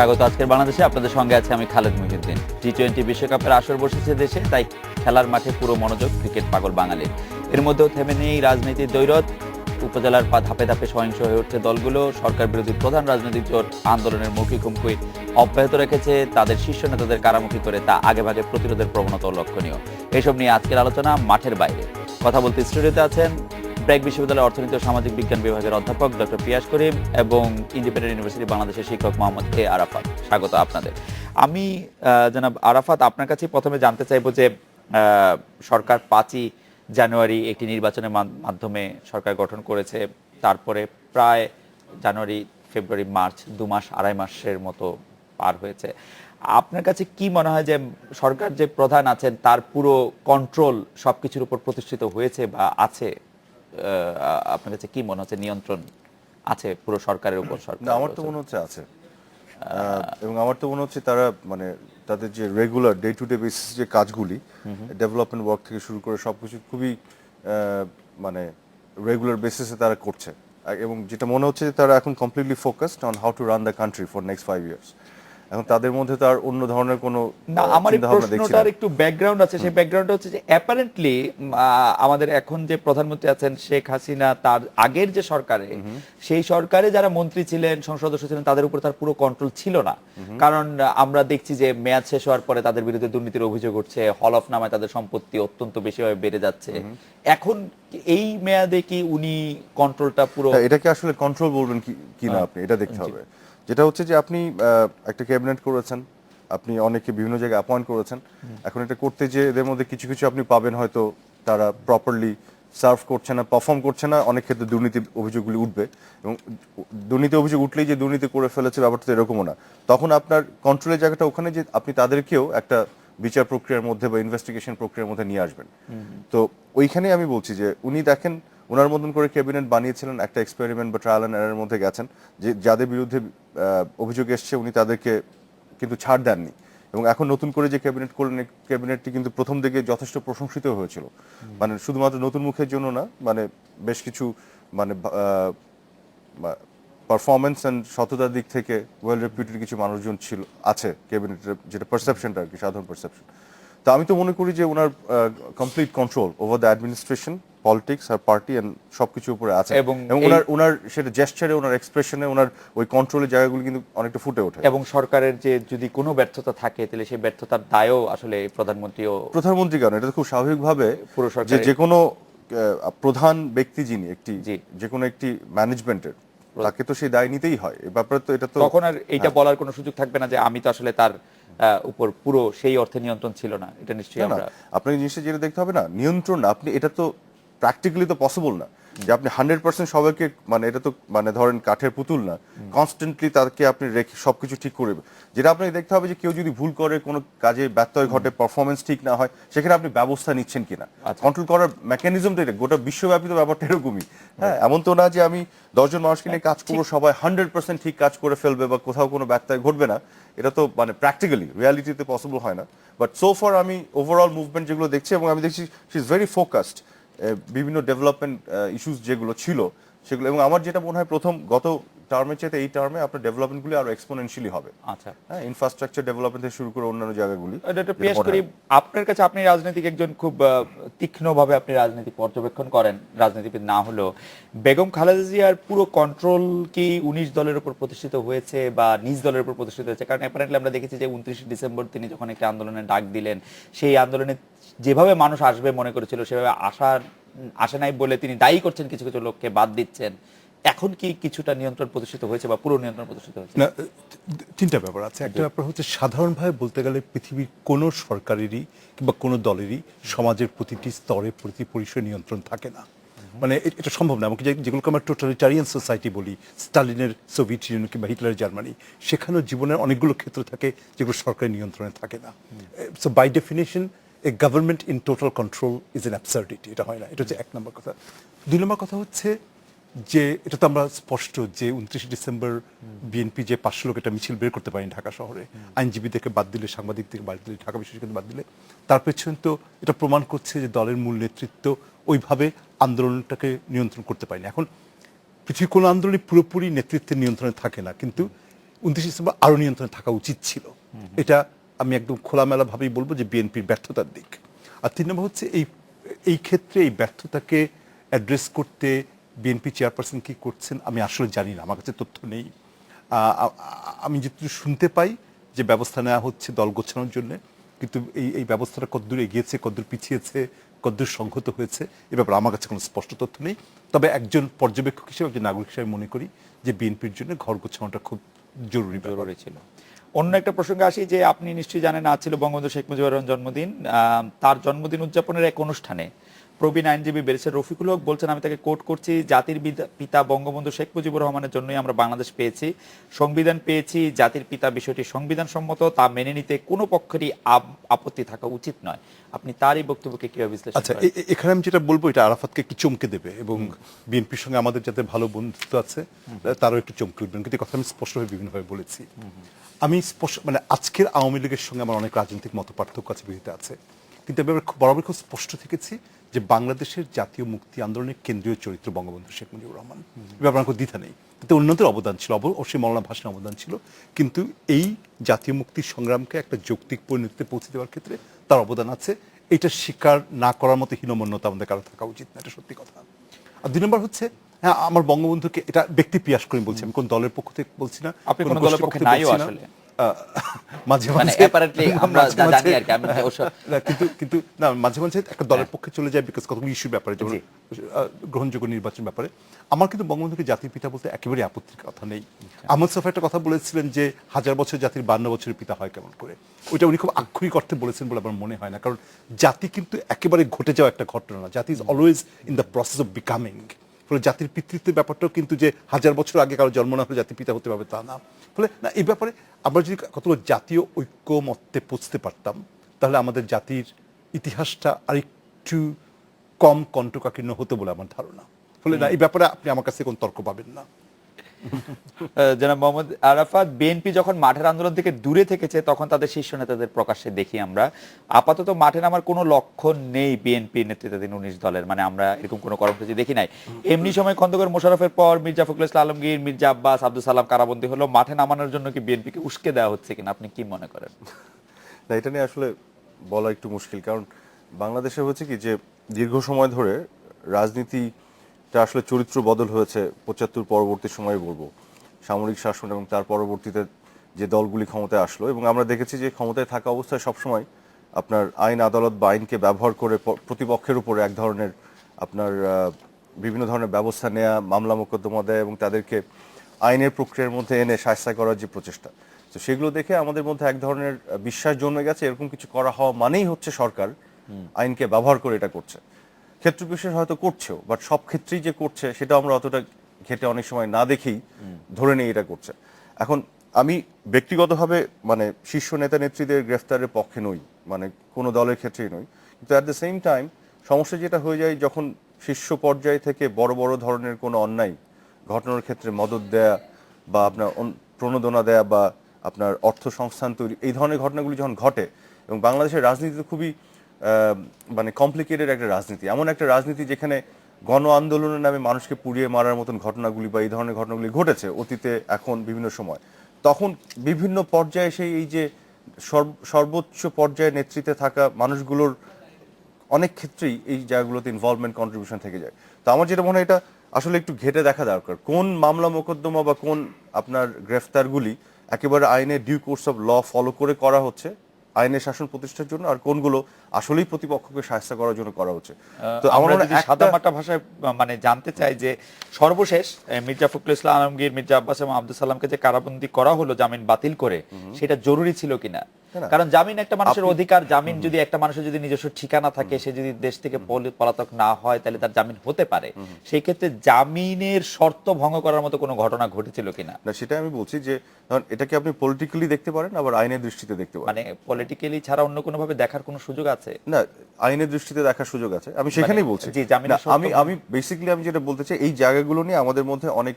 স্বাগত আজকের বাংলাদেশে। আপনাদের সঙ্গে আছে আমি খালেদ মুহিউদ্দিন। টি-20 বিশ্বকাপের আসর বসেছে দেশে, তাই খেলার মাঠে পুরো মনোযোগ ক্রিকেট পাগল বাঙালির। এর মধ্যেও থেমে নেই রাজনীতির দৈরত। উপজেলার ধাপে ধাপে সহিংস হয়ে উঠছে দলগুলো। সরকার বিরোধী প্রধান রাজনৈতিক জোট আন্দোলনের মৌখিক হুমকি অব্যাহত রেখেছে, তাদের শীর্ষ নেতাদের কারামুখী করে তা আগেভাগে প্রতিরোধের প্রবণতাও লক্ষণীয়। এসব নিয়ে আজকের আলোচনা মাঠের বাইরে। কথা বলতে স্টুডিওতে আছেন ব্র্যাক বিশ্ববিদ্যালয়ের অর্থনীতি ও সামাজিক বিজ্ঞান বিভাগের অধ্যাপক ডক্টর পিয়াস করিম এবং ইন্ডিপেন্ডেন্ট ইউনিভার্সিটি বাংলাদেশের শিক্ষক মোহাম্মদ এ আরাফাত। স্বাগত আপনাদের। আমি জনাব আরাফাত, আপনার কাছে প্রথমে জানতে চাইব যে সরকার 5ই জানুয়ারি একটি নির্বাচনের মাধ্যমে সরকার গঠন করেছে। তারপরে প্রায় জানুয়ারি, ফেব্রুয়ারি, মার্চ 2 মাস, 2.5 মাসের মতো পার হয়েছে। আপনার কাছে কি মনে হয় যে সরকার যে প্রধান আছেন তার পুরো কন্ট্রোল সবকিছুর উপর প্রতিষ্ঠিত হয়েছে বা আছে? আপনার কাছে কি মনে হচ্ছে, নিয়ন্ত্রণ আছে পুরো সরকারের উপর? সরকার, আমার তো মনে হচ্ছে আছে, এবং আমার তো মনে হচ্ছে তারা মানে তাদের যে regular day to day basis যে কাজগুলি, ডেভেলপমেন্ট ওয়ার্ক থেকে শুরু করে সবকিছু খুবই মানে রেগুলার বেসিসে তারা করছে। এবং যেটা মনে হচ্ছে যে তারা এখন completely focused on how to run the country for next 5 years. এখন তাদের মধ্যে তো আর অন্য ধরনের কোনো না, আমার এই প্রশ্নটার একটু ব্যাকগ্রাউন্ড আছে। সেই ব্যাকগ্রাউন্ডটা হচ্ছে যে অ্যাপারেন্টলি আমাদের এখন যে প্রধানমন্ত্রী আছেন শেখ হাসিনা, তার আগের যে সরকারে, সেই সরকারে যারা মন্ত্রী ছিলেন, সংসদ সদস্য ছিলেন, তাদের উপর তার পুরো কন্ট্রোল ছিল না। কারণ আমরা দেখছি যে মেয়াদ শেষ হওয়ার পরে তাদের বিরুদ্ধে দুর্নীতির অভিযোগ উঠছে, হলফনামায় তাদের সম্পত্তি অত্যন্ত বেশিভাবে বেড়ে যাচ্ছে। এখন এই মেয়াদে কি উনি কন্ট্রোলটা পুরো, এটাকে আসলে কন্ট্রোল বলবেন কি না, আপনি এটা দেখতে হবে। যেটা হচ্ছে যে আপনি একটা ক্যাবিনেট করেছেন, আপনি অনেকে বিভিন্ন জায়গায় অ্যাপয়েন্ট করেছেন। এখন এটা করতে যে এদের মধ্যে কিছু কিছু আপনি পাবেন হয়তো তারা প্রপারলি সার্ভ করছে না, পারফর্ম করছে না, অনেক ক্ষেত্রে দুর্নীতি অভিযোগগুলি উঠবে। এবং দুর্নীতি অভিযোগ উঠলেই যে দুর্নীতি করে ফেলেছে ব্যাপারটা তো এরকমও না। তখন আপনার কন্ট্রোলের জায়গাটা ওখানে যে আপনি তাদেরকেও একটা বিচার প্রক্রিয়ার মধ্যে বা ইনভেস্টিগেশন প্রক্রিয়ার মধ্যে নিয়ে আসবেন। তো ওইখানে আমি বলছি যে উনি দেখেন ওনার মতন করে ক্যাবিনেট বানিয়েছিলেন, একটা এক্সপেরিমেন্ট বা ট্রায়াল অ্যান্ড এরারের মধ্যে গেছেন, যে যাদের বিরুদ্ধে অভিযোগ এসছে উনি তাদেরকে কিন্তু ছাড় দেননি। এবং এখন নতুন করে যে ক্যাবিনেট করলেন, ক্যাবিনেটটি কিন্তু প্রথম দিকে যথেষ্ট প্রশংসিত হয়েছিল। মানে শুধুমাত্র নতুন মুখের জন্য না, মানে বেশ কিছু মানে পারফরমেন্স অ্যান্ড সততার দিক থেকে ওয়েল রেপুটেড কিছু মানুষজন ছিল আছে ক্যাবিনেটের, যেটা পারসেপশনটা আর কি, সাধারণ পারসেপশন। তো আমি তো মনে করি যে ওনার complete control over the administration, politics আর পার্টি এন্ড সবকিছুর উপরে আছে। এবং ওনার সেটা জেস্টারে, ওনার এক্সপ্রেশনে, ওনার ওই কন্ট্রোলের জায়গাগুলো কিন্তু অনেকটা ফুটে ওঠে। এবং সরকারের যে যদি কোনো ব্যর্থতা থাকে তাহলে সেই ব্যর্থতার দায়ও আসলে প্রধানমন্ত্রী কারণ এটা তো খুব স্বাভাবিকভাবে পুরো যে কোনো প্রধান ব্যক্তি যিনি যে কোনো একটি ম্যানেজমেন্টের, তাকে তো সেই দায় নিতেই হয়। এই ব্যাপারে তো এটা তো তখন আর এইটা বলার কোনো সুযোগ থাকবে না যে আমি তো আসলে তার উপর পুরো সেই অর্থে নিয়ন্ত্রণ ছিল না। এটা নিশ্চয়ই আমরা আপনাকে জিনিসটা যেটা দেখতে হবে না, নিয়ন্ত্রণ আপনি এটা তো প্র্যাকটিক্যালি তো পসিবল না যে আপনি 100% সবাইকে, মানে এটা তো মানে ধরেন কাঠের পুতুল না, কনস্ট্যান্টলি তাকে আপনি রেখে সবকিছু ঠিক করবে। যেটা আপনাকে দেখতে হবে যে কেউ যদি ভুল করে, কোনো কাজে ব্যত্যয় ঘটে, পারফরমেন্স ঠিক না হয়, সেখানে আপনি ব্যবস্থা নিচ্ছেন কিনা। কন্ট্রোল করার মেকানিজমটা এটা গোটা বিশ্বব্যাপী তো ব্যাপারটা এরকমই। হ্যাঁ, এমন তো না যে আমি 10 জন মানুষকে নিয়ে কাজ করবো, সবাই 100% ঠিক কাজ করে ফেলবে বা কোথাও কোনো ব্যত্যয় ঘটবে না। এটা তো মানে প্র্যাকটিক্যালি রিয়ালিটিতে পসিবল হয় না। বাট সো ফার আমি ওভারঅল মুভমেন্ট যেগুলো দেখছি, এবং আমি দেখছি শি ইজ ভেরি ফোকাসড বিভিন্ন ডেভেলপমেন্ট ইস্যুস যেগুলো ছিল সেগুলো। এবং আমার যেটা মনে হয় প্রথম গত টার্মের চাইতে এই টার্মে আপনার ডেভেলপমেন্টগুলি আরো এক্সপোনেনশিয়ালি হবে। আচ্ছা, হ্যাঁ, ইনফ্রাস্ট্রাকচার ডেভেলপমেন্ট থেকে শুরু করে অন্যান্য জায়গাগুলি। এটা পেশ করি আপনার কাছে। আপনি রাজনৈতিক একজন, খুব তীক্ষ্ণভাবে আপনি রাজনীতি পর্যবেক্ষণ করেন, রাজনীতিবিদ না হলেও। বেগম খালেদা জিয়ার পুরো কন্ট্রোল কি 19 দলের উপর প্রতিষ্ঠিত হয়েছে বা নিজ দলের উপর প্রতিষ্ঠিত হয়েছে? কারণ অ্যাপারেন্টলি আমরা দেখেছি যে 29 ডিসেম্বর তিনি যখন একটি আন্দোলনের ডাক দিলেন, সেই আন্দোলনে যেভাবে মানুষ আসবে মনে করেছিল সেভাবে আসে নাই বলে তিনি দায়ী করছেন, কিছু কিছু লোককে বাদ দিচ্ছেন। এখন কি কিছুটা নিয়ন্ত্রণ প্রতিষ্ঠিত হয়েছে বা পুরো নিয়ন্ত্রণ প্রতিষ্ঠিত হয়েছে? না, তিনটা ব্যাপার আছে। একটা ব্যাপার হচ্ছে সাধারণভাবে বলতে গেলে পৃথিবীর কোনো সরকারেরই কিংবা কোনো দলেরই সমাজের প্রতিটি স্তরে, প্রতি পরিসরে নিয়ন্ত্রণ থাকে না। মানে এটা সম্ভব না। আমাকে যেগুলোকে আমরা টোটালিটারিয়ান সোসাইটি বলি, স্টালিনের সোভিয়েত ইউনিয়ন কিংবা হিটলারের জার্মানি, সেখানেও জীবনের অনেকগুলো ক্ষেত্র থাকে যেগুলো সরকারি নিয়ন্ত্রণে থাকে না। So by definition a government in total control is an absurdity. এটা হয় না। এটা হচ্ছে 1 নম্বর কথা। 2 নম্বর কথা হচ্ছে যে এটা তো আমরা স্পষ্ট যে 29 ডিসেম্বর বিএনপি যে 500 লোক এটা মিছিল বের করতে পারেনি ঢাকা শহরে, আইনজীবীদেরকে বাদ দিলে, সাংবাদিকদেরকে বাদ দিলে, ঢাকা বিশ্ববিদ্যালয়কে বাদ দিলে, তার পেছনে তো এটা প্রমাণ করছে যে দলের মূল নেতৃত্ব ওইভাবে আন্দোলনটাকে নিয়ন্ত্রণ করতে পারেনি। এখন পৃথিবীর কোনো আন্দোলনই পুরোপুরি নেতৃত্বের নিয়ন্ত্রণে থাকে না, কিন্তু 29 ডিসেম্বর আরো নিয়ন্ত্রণে থাকা উচিত ছিল। এটা আমি একদম খোলামেলা ভাবেই বলবো যে বিএনপির ব্যর্থতার দিক। আর 3 নম্বর হচ্ছে এই ক্ষেত্রে এই ব্যর্থতাকে অ্যাড্রেস করতে বিএনপি চেয়ারপারসন কি করছেন আমি আসলে জানি না, আমার কাছে তথ্য নেই। আমি যেটুকু শুনতে পাই যে ব্যবস্থা নেওয়া হচ্ছে দল গোছানোর জন্য, কিন্তু এই ব্যবস্থাটা কতদূর এগিয়েছে, কতদূর পিছিয়েছে, কতদূর সংহত হয়েছে এ ব্যাপারে আমার কাছে কোনো স্পষ্ট তথ্য নেই। তবে একজন পর্যবেক্ষক হিসেবে, একজন নাগরিক হিসেবে মনে করি যে বিএনপির জন্য ঘর গোছানোটা খুব জরুরি ছিল। অন্য একটা প্রসঙ্গে আসি যে আপনি নিশ্চয়ই জানেন আজ ছিল বঙ্গবন্ধু শেখ মুজিবুর রহমান জন্মদিন। তার জন্মদিন উদযাপনের এক অনুষ্ঠানে প্রবীণ আইনজীবী ব্যারিস্টার রফিকুল হক বলছেন, আমি তাকে কোট করছি, জাতির পিতা বঙ্গবন্ধু শেখ মুজিবুর রহমানের জন্যই আমরা বাংলাদেশ পেয়েছি, সংবিধান পেয়েছি, জাতির পিতা বিষয়টি সংবিধান সম্মত, তা মেনে নিতে কোনো পক্ষেরই আপত্তি থাকা উচিত নয়। আপনি তার এই বক্তব্যকে কিভাবে বিশ্লেষণ আচ্ছা, করেন? এখানে আমি যেটা বলবো এটা আরাফাতকে একটু চমকে দেবে এবং বিএনপির সঙ্গে আমাদের যাতে ভালো বন্ধুত্ব আছে তারও একটু চমকে উঠবেন, কিন্তু কথা আমি স্পষ্টভাবে বিভিন্নভাবে বলেছি। আমি স্পষ্ট মানে আজকের আওয়ামী লীগের সঙ্গে আমার অনেক রাজনৈতিক মত পার্থক্য আছে, বিরোধিতা আছে, কিন্তু আমি বরাবর খুব স্পষ্ট থেকেছি যে বাংলাদেশের জাতীয় মুক্তি আন্দোলনের কেন্দ্রীয় চরিত্র বঙ্গবন্ধু শেখ মুজিবুর রহমান, এ ব্যাপারে কোনো দ্বিধা নেই। কিন্তু অন্যদের অবদান ছিল, অবশ্যই মৌলানা ভাসানীর অবদান ছিল, কিন্তু এই জাতীয় মুক্তির সংগ্রামকে একটা যৌক্তিক পরিণতিতে পৌঁছে দেওয়ার ক্ষেত্রে তার অবদান আছে। এটা স্বীকার না করার মতো হীনমন্যতা আমাদের কারো থাকা উচিত না, এটা সত্যি কথা। আর 2 নম্বর হচ্ছে, হ্যাঁ, আমার বঙ্গবন্ধুকে এটা ব্যক্তি পিয়াস করে বলছি, আমি কোন দলের পক্ষ থেকে বলছি না, আপনি কোন দলের পক্ষে নাইও আসলে, মাঝে মানে মাঝে অ্যাপারেন্টলি আমরা যা জানি আর কি, আমি কিন্তু না, মাঝে মাঝে একটা দলের পক্ষে চলে যায় বিকজ কতগুলো ইস্যুর ব্যাপারে, যেমন গ্রহণযোগ্য নির্বাচন ব্যাপারে। আমার কিন্তু বঙ্গবন্ধুকে জাতির পিতা বলতে একেবারে আপত্তির কথা নেই। আহমদ সফা একটা কথা বলেছিলেন যে 1000 বছর জাতির 52 বছরের পিতা হয় কেমন করে, ওইটা উনি খুব আক্ষরিক অর্থে বলেছেন বলে আমার মনে হয় না, কারণ জাতি কিন্তু একেবারে ঘটে যাওয়া একটা ঘটনা না, জাতি is always in the process of becoming. ফলে জাতির পিতৃত্বের ব্যাপারটাও কিন্তু যে 1000 বছর আগে কারো জন্ম না হলে জাতির পিতা হতে পারবে তা না। ফলে না, এই ব্যাপারে আমরা যদি কতগুলো জাতীয় ঐক্যমত্যে পৌঁছতে পারতাম তাহলে আমাদের জাতির ইতিহাসটা আরেকটু কম কণ্টকাকীর্ণ হতো বলে আমার ধারণা। ফলে না, এই ব্যাপারে আপনি আমার কাছে কোনো তর্ক পাবেন না। জনাব মোহাম্মদ আরাফাত, বিএনপি যখন মাঠের আন্দোলন থেকে দূরে থেকেছে তখন তাদের শীর্ষ নেতাদের প্রকাশ্যে দেখি আমরা। আপাতত মাঠে নামার কোনো লক্ষণ নেই বিএনপি নেতৃত্বাধীন 19 দলের, মানে আমরা এরকম কোনো কর্মসূচি দেখি নাই। এমনি সময় খন্দকার মোশাররফের পর মির্জা ফখরুল ইসলাম আলমগীর, মির্জা আব্বাস, আব্দুল সালাম কারাবন্দী হলো, মাঠে নামানোর জন্য কি বিএনপিকে উস্কে দেওয়া হচ্ছে কিনা, আপনি কি মনে করেন? না, এটা নিয়ে আসলে বলা একটু মুশকিল, কারণ বাংলাদেশে হচ্ছে কি যে দীর্ঘ সময় ধরে রাজনীতিটা আসলে চরিত্র বদল হয়েছে 75 পরবর্তী সময়ে বলবো, সামরিক শাসন এবং তার পরবর্তীতে যে দলগুলি ক্ষমতায় আসলো, এবং আমরা দেখেছি যে ক্ষমতায় থাকা অবস্থায় সবসময় আপনার আইন আদালত বা আইনকে ব্যবহার করে প্রতিপক্ষের উপরে এক ধরনের আপনার বিভিন্ন ধরনের ব্যবস্থা নেওয়া, মামলা মোকদ্দমা দেয় এবং তাদেরকে আইনের প্রক্রিয়ার মধ্যে এনে শাস্তি করার যে প্রচেষ্টা, তো সেগুলো দেখে আমাদের মধ্যে এক ধরনের বিশ্বাস জন্মে গেছে এরকম কিছু করা হওয়া মানেই হচ্ছে সরকার আইনকে ব্যবহার করে এটা করছে। ক্ষেত্র বিশেষ হয়তো করছেও, বাট সব ক্ষেত্রেই যে করছে সেটা আমরা অতটা ঘেটে অনেক সময় না দেখেই ধরে নিয়ে এটা করছে। এখন আমি ব্যক্তিগতভাবে মানে শীর্ষ নেতা নেত্রীদের গ্রেফতারের পক্ষে নই, মানে কোনো দলের ক্ষেত্রেই নই, কিন্তু অ্যাট দ্য সেম টাইম সমস্যা যেটা হয়ে যায় যখন শীর্ষ পর্যায় থেকে বড় বড় ধরনের কোনো অন্যায় ঘটনার ক্ষেত্রে মদত দেয়া বা আপনার প্রণোদনা দেয়া বা আপনার অর্থ সংস্থান তৈরি, এই ধরনের ঘটনাগুলি যখন ঘটে, এবং বাংলাদেশের রাজনীতিতে খুবই মানে কমপ্লিকেটেড একটা রাজনীতি, এমন একটা রাজনীতি যেখানে গণ আন্দোলনের নামে মানুষকে পুড়িয়ে মারার মতন ঘটনাগুলি বা এই ধরনের ঘটনাগুলি ঘটেছে অতীতে, এখন বিভিন্ন সময়, তখন বিভিন্ন পর্যায়ে সেই এই যে সর্বোচ্চ পর্যায়ে নেতৃত্বে থাকা মানুষগুলোর অনেক ক্ষেত্রেই এই জায়গাগুলোতে ইনভলভমেন্ট কন্ট্রিবিউশন থেকে যায়। তো আমার যেটা মনে হয় এটা আসলে একটু ঘেটে দেখা দরকার, কোন মামলা মোকদ্দমা বা কোন আপনার গ্রেফতারগুলি একেবারে আইনের due course of law follow করে করা হচ্ছে আইনের শাসন প্রতিষ্ঠার জন্য, আর কোনগুলো আসলেই প্রতিপক্ষকে শাস্তি করার জন্য করা হচ্ছে। তো আমরা যদি সাদামাটা ভাষায় মানে জানতে চাই যে সর্বশেষ মির্জা ফখরুল ইসলাম আলমগীর, মির্জা আব্বাস এবং আব্দুল সালামকে যে কারাবন্দী করা হলো জামিন বাতিল করে, সেটা জরুরি ছিল কিনা? কারণ জামিন একটা মানুষের অধিকার, জামিন যদি একটা মানুষের যদি নিজস্ব ঠিকানা থাকে, সে যদি দেশ থেকে পলাতক না হয় তাহলে তার জামিন হতে পারে। সেই ক্ষেত্রে জামিনের শর্ত ভঙ্গ করার মতো কোনো ঘটনা ঘটেছিল কিনা? না, সেটা আমি বলছি যে এটাকে আপনি পলিটিক্যালি দেখতে পারেন, আবার আইনের দৃষ্টিতে দেখতে পারেন। মানে পলিটিক্যালি ছাড়া অন্য কোনো ভাবে দেখার কোনো সুযোগ আছে? না, আইনের দৃষ্টিতে দেখার সুযোগ আছে, আমি সেখানেই বলছি। আমি বেসিক্যালি আমি যেটা বলতে চাই, এই জায়গাগুলো নিয়ে আমাদের মধ্যে অনেক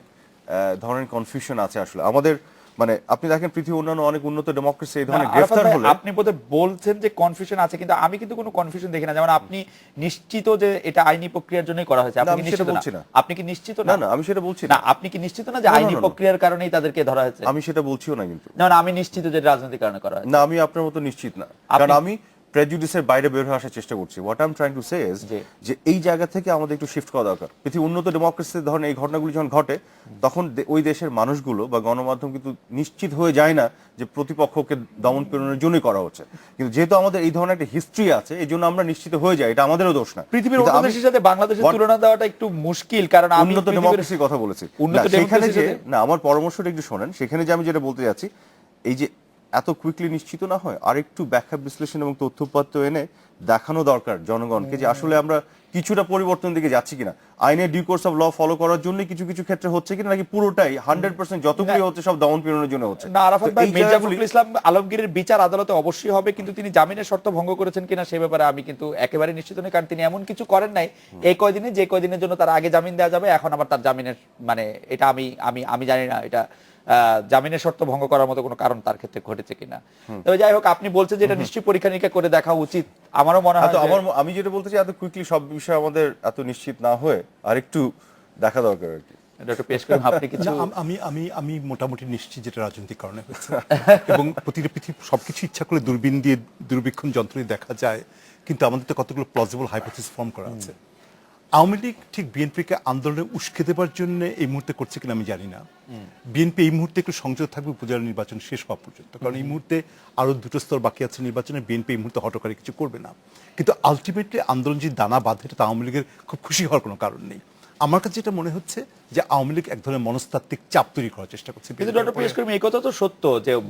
ধরনের কনফিউশন আছে। আসলে আমাদের মানে আপনি দেখেন পৃথিবীর অন্যান্য অনেক উন্নত ডেমোক্রেসি এই না, ধরনের আরাফাত গ্রেফতার ভাই, হলে আপনি বোধহয় বলছেন যে কনফিউশন আছে, কিন্তু আমি কিন্তু কোনো কনফিউশন দেখি না। যেমন আপনি নিশ্চিত যে এটা আইনি প্রক্রিয়ার জন্যই করা হয়েছে, না, আপনি আমি কি সেটা নিশ্চিত বলছি না? না। আপনি কি নিশ্চিত না না? না আমি সেটা বলছি না, না, আপনি কি নিশ্চিত না যে না, না, আইনি না, না। প্রক্রিয়ার কারণেই তাদেরকে ধরা হয়েছে? আমি সেটা বলছিও না কিন্তু। যেমন আমি নিশ্চিত যে রাজনৈতিক কারণে করা হয়েছে। না আমি আপনার মতো নিশ্চিত না, কারণ আমি প্রেজুডিসের বাইরে বের হয়ে আসার চেষ্টা করছি। What I am trying to say is জি। যে এই জায়গা থেকে আমাদের একটু শিফট করা দরকার। পৃথিবীর উন্নত ডেমোক্রেসিতে ধরেন এই ঘটনাগুলি যখন ঘটে তখন ওই দেশের মানুষগুলো বা গণমাধ্যম কিন্তু নিশ্চিত হয়ে যায় না যে প্রতিপক্ষকে দমন পীড়নের জন্যই করা হচ্ছে, কিন্তু যেহেতু আমাদের এই ধরনের একটা হিস্ট্রি আছে এই জন্য আমরা নিশ্চিত হয়ে যাই, এটা আমাদেরও দোষ না। পৃথিবীর কিন্তু অন্য আমি দেশের সাথে বাংলাদেশের What- তুলনা দেওয়াটা একটু মুশকিল, কারণ আমি উন্নত পৃথিবীর- ডেমোক্রেসির কথা বলেছি। উন্নত না, সেখানে ডেমোক্রেসির যে সাথে- না আমার পরামর্শটা একটু শোনেন, সেখানে যে আমি যেটা বলতে যাচ্ছি এই যে এত কুইকলি নিশ্চিত না হয় আরেকটু ব্যাখ্যা বিশ্লেষণ এবং তথ্যপাত্য এনে দেখানো দরকার জনগণকে যে আসলে আমরা কিছুটা পরিবর্তন দিকে যাচ্ছি কিনা, আইনের due course of law follow করার জন্য কিছু কিছু ক্ষেত্রে হচ্ছে কিনা, নাকি পুরোটাই 100% যতগুলি হচ্ছে সব দমন পীড়নের জন্য হচ্ছে। না, আরাফাত তো ভাই, এই মির্জা জায়গাগুলি- ফখরুল ইসলাম আলমগীরের বিচার আদালতে অবশ্যই হবে, কিন্তু তিনি জামিনের শর্ত ভঙ্গ করেছেন কিনা সে ব্যাপারে আমি কিন্তু একেবারে নিশ্চিত নই, কারণ তিনি এমন কিছু করেন নাই এই কয়দিনে যে কয়দিনের জন্য তার আগে জামিন দেওয়া যাবে, এখন আবার তার জামিনের মানে এটা আমি আমি আমি জানি না এটা জামিনের শর্ত ভঙ্গ করার মতো কোনো কারণ তার ক্ষেত্রে ঘটেছে কিনা। তবে যাই হোক, আপনি বলছেন যে এটা নিশ্চয়ই পরীক্ষা নিরীক্ষা করে দেখা উচিত। আমারও মনে হয় তো যে- আমি যেটা বলতে চাই এত কুইকলি সব বিষয় আমাদের এত নিশ্চিত না হয়ে আরেকটু দেখা দরকার আর কি। ডক্টর পেশ করুন আপনি কিছু। না, আমি আমি আমি মোটামুটি নিশ্চিত যেটা রাজনৈতিক কারণে হয়েছে এবং প্রতিটা পৃথিবী সবকিছু ইচ্ছা করলে দূরবীন দিয়ে দূরবীক্ষণ যন্ত্র দিয়ে দেখা যায়, কিন্তু আমাদের তো কতগুলো প্লজিবল হাইপোথিসিস ফর্ম করা আছে। আওয়ামী লীগ ঠিক বিএনপিকে আন্দোলনে উস্কে দেবার জন্য এই মুহূর্তে করছে কিনা আমি জানি না। বিএনপি এই মুহূর্তে একটু সংযত থাকবে উপজেলা নির্বাচন শেষ হওয়া পর্যন্ত, কারণ এই মুহূর্তে আরো দুটো স্তর বাকি আছে নির্বাচনে, বিএনপি এই মুহূর্তে হটকারী কিছু করবে না। কিন্তু আলটিমেটলি আন্দোলন যে দানা বাঁধে এটা আওয়ামী লীগের খুব খুশি হওয়ার কোনো কারণ নেই। আমার কাছে যেটা মনে হচ্ছে যে আওয়ামী লীগ এক ধরনের মনস্তাত্ত্বিক চাপ তৈরি করার চেষ্টা করছে। কিন্তু ডক্টর পিয়াস করিম, এই কথা তো সত্য যে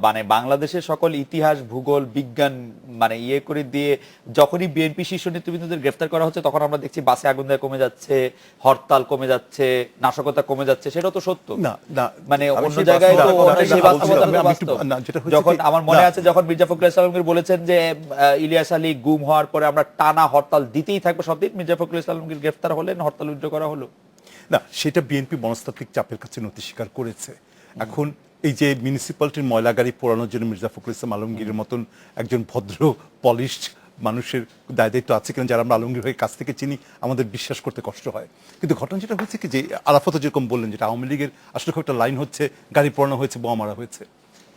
মানে বাংলাদেশের সকল ইতিহাস ভূগোল বিজ্ঞান মানে ইয়ে করে দিয়ে যখনই বিএনপি শীর্ষ নেতৃবৃন্দদের গ্রেফতার করা হচ্ছে তখন আমরা দেখছি বাসে আগুন দেওয়া কমে যাচ্ছে, হরতাল কমে যাচ্ছে, নাশকতা কমে যাচ্ছে, সেটাও তো সত্য। না না মানে আমি অন্য সেই জায়গায় তো বাস্তবতা অন্য সেই কথা বাস্তবতা বলছিলাম। তো আমি একটু- বাস্তব। না, যেটা হচ্ছে যখন কি- আমার মনে না। আছে যখন মির্জা ফখরুল ইসলাম বলেছেন যে ইলিয়াস আলী গুম হওয়ার পরে আমরা টানা হরতাল দিতেই থাকবো সব দিন, মির্জা ফখরুল ইসলাম গ্রেফতার হলেন, হরতাল উইথড্র করা হলো। না, সেটা বিএনপি মনস্তাত্ত্বিক চাপের কাছে নতি স্বীকার করেছে। এখন এই যে মিউনিসিপ্যালিটির ময়লা গাড়ি পোড়ানোর জন্য মির্জা ফখরুল ইসলাম আলমগীরের মতন একজন ভদ্র পলিশড মানুষের দায় দায়িত্ব আছে কিনা যারা আমরা আলমগীর ভাইয়ের কাছ থেকে চিনি, আমাদের বিশ্বাস করতে কষ্ট হয়। কিন্তু ঘটনা যেটা হচ্ছে কি যে আরাফাত যেরকম বললেন, যেটা আওয়ামী লীগের আসলে খুব একটা লাইন হচ্ছে গাড়ি পোড়ানো হয়েছে, বোমা মারা হয়েছে।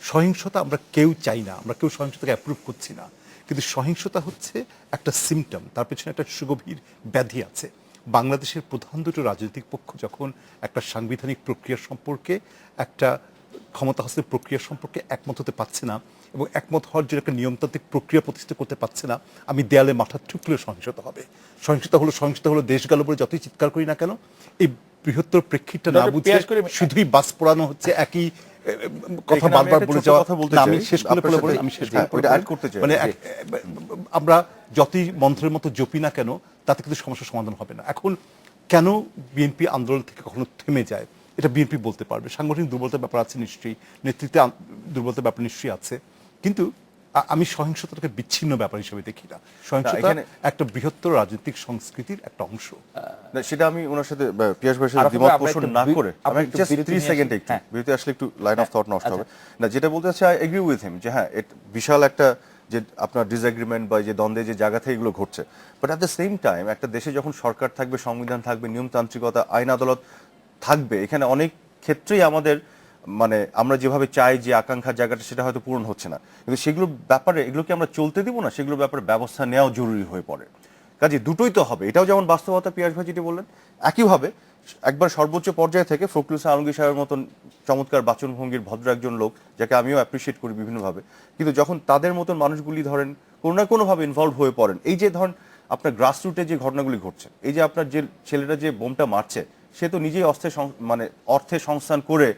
সহিংসতা আমরা কেউ চাই না, আমরা কেউ সহিংসতাকে অ্যাপ্রুভ করছি না, কিন্তু সহিংসতা হচ্ছে একটা সিমটম, তার পেছনে একটা সুগভীর ব্যাধি আছে। বাংলাদেশের প্রধান দুটো রাজনৈতিক পক্ষ যখন একটা সাংবিধানিক প্রক্রিয়া সম্পর্কে, একটা ক্ষমতা হস্তের প্রক্রিয়া সম্পর্কে একমত হতে পারছে না এবং একমত হওয়ার জন্য একটা নিয়মতান্ত্রিক প্রক্রিয়া প্রতিষ্ঠা করতে পারছে না, আমি দেয়ালে মাথা ঠুকলে সহিংসতা হবে। সহিংসতা হলো দেশ গেল বলে যতই চিৎকার করি না কেন, এই বৃহত্তর প্রেক্ষিতটা না ডক্টর বুঝে পিয়াস করিম, শুধুই বাস পোড়ানো হচ্ছে, একই কথা এখানে আমি বারবার একটা বলে ছোট্ট যাওয়া। কথা বলতে না, আমি চাই, শেষ করে আপনার বলে সাথে- আমি শেষ হ্যাঁ, করে ওইটা বলি। add করতে চাই। মানে জি। আমরা যতই মন্ত্রের মতো জপি না কেন তাতে কিন্তু সমস্যার সমাধান হবে না। এখন কেন বিএনপি আন্দোলন থেকে কখনো থেমে যায় এটা বিএনপি বলতে পারবে। সাংগঠনিক দুর্বলতার ব্যাপার আছে নিশ্চয়ই, নেতৃত্বে দুর্বলতার ব্যাপার নিশ্চয়ই আছে, কিন্তু আমি সহিংসতাকে বিচ্ছিন্ন ব্যাপার হিসেবে দেখি না। সহিংসতা এখানে- একটা বৃহত্তর রাজনৈতিক সংস্কৃতির একটা অংশ। না, সেটা আমি ওনার সাথে পিয়াস ভাইয়ের সাথে আরাফাত দ্বিমত ভাই, আমরা পোষণ একটু না বি- করে আমরা আমি একটু জাস্ট বিরতি 3 নিয়ে সেকেন্ড আসি। একটু হ্যাঁ। বিরতি আসলে একটু লাইন অফ থট নষ্ট আচ্ছা। হবে না। যেটা বলতে চাচ্ছি আই এগ্রি উইথ হিম যে হ্যাঁ বিশাল একটা যে আপনার ডিসএগ্রিমেন্ট বা যে দ্বন্দ্বে যে জায়গা থেকে এগুলো ঘটছে, but at the same time একটা দেশে যখন সরকার থাকবে, সংবিধান থাকবে, নিয়মতান্ত্রিকতা, আইন আদালত থাকবে, এখানে অনেক ক্ষেত্রেই আমাদের মানে আমরা যেভাবে চাই যে আকাঙ্ক্ষার জায়গাটা সেটা হয়তো পূরণ হচ্ছে না, কিন্তু সেগুলো ব্যাপারে এগুলোকে আমরা চলতে দিব না, সেগুলোর ব্যাপারে ব্যবস্থা নেওয়াও জরুরি হয়ে পড়ে। কাজে দুটোই তো হবে, এটাও যেমন বাস্তবতা পিয়াস ভাই যেটি বললেন, একইভাবে একবার সর্বোচ্চ পর্যায়ে থেকে ফখরুল ইসলাম আলমগীর সাহেবের মতন চমৎকার বাচনভঙ্গির ভদ্র একজন লোক যাকে আমিও অ্যাপ্রিসিয়েট করি বিভিন্নভাবে, কিন্তু যখন তাদের মতন মানুষগুলি ধরেন কোনো না কোনোভাবে ইনভলভ হয়ে পড়েন, এই যে ধরেন আপনার গ্রাসরুটে যে ঘটনাগুলি ঘটছে, এই যে আপনার যে ছেলেটা যে বোমটা মারছে সে তো নিজেই মানে অর্থে সংস্থান করে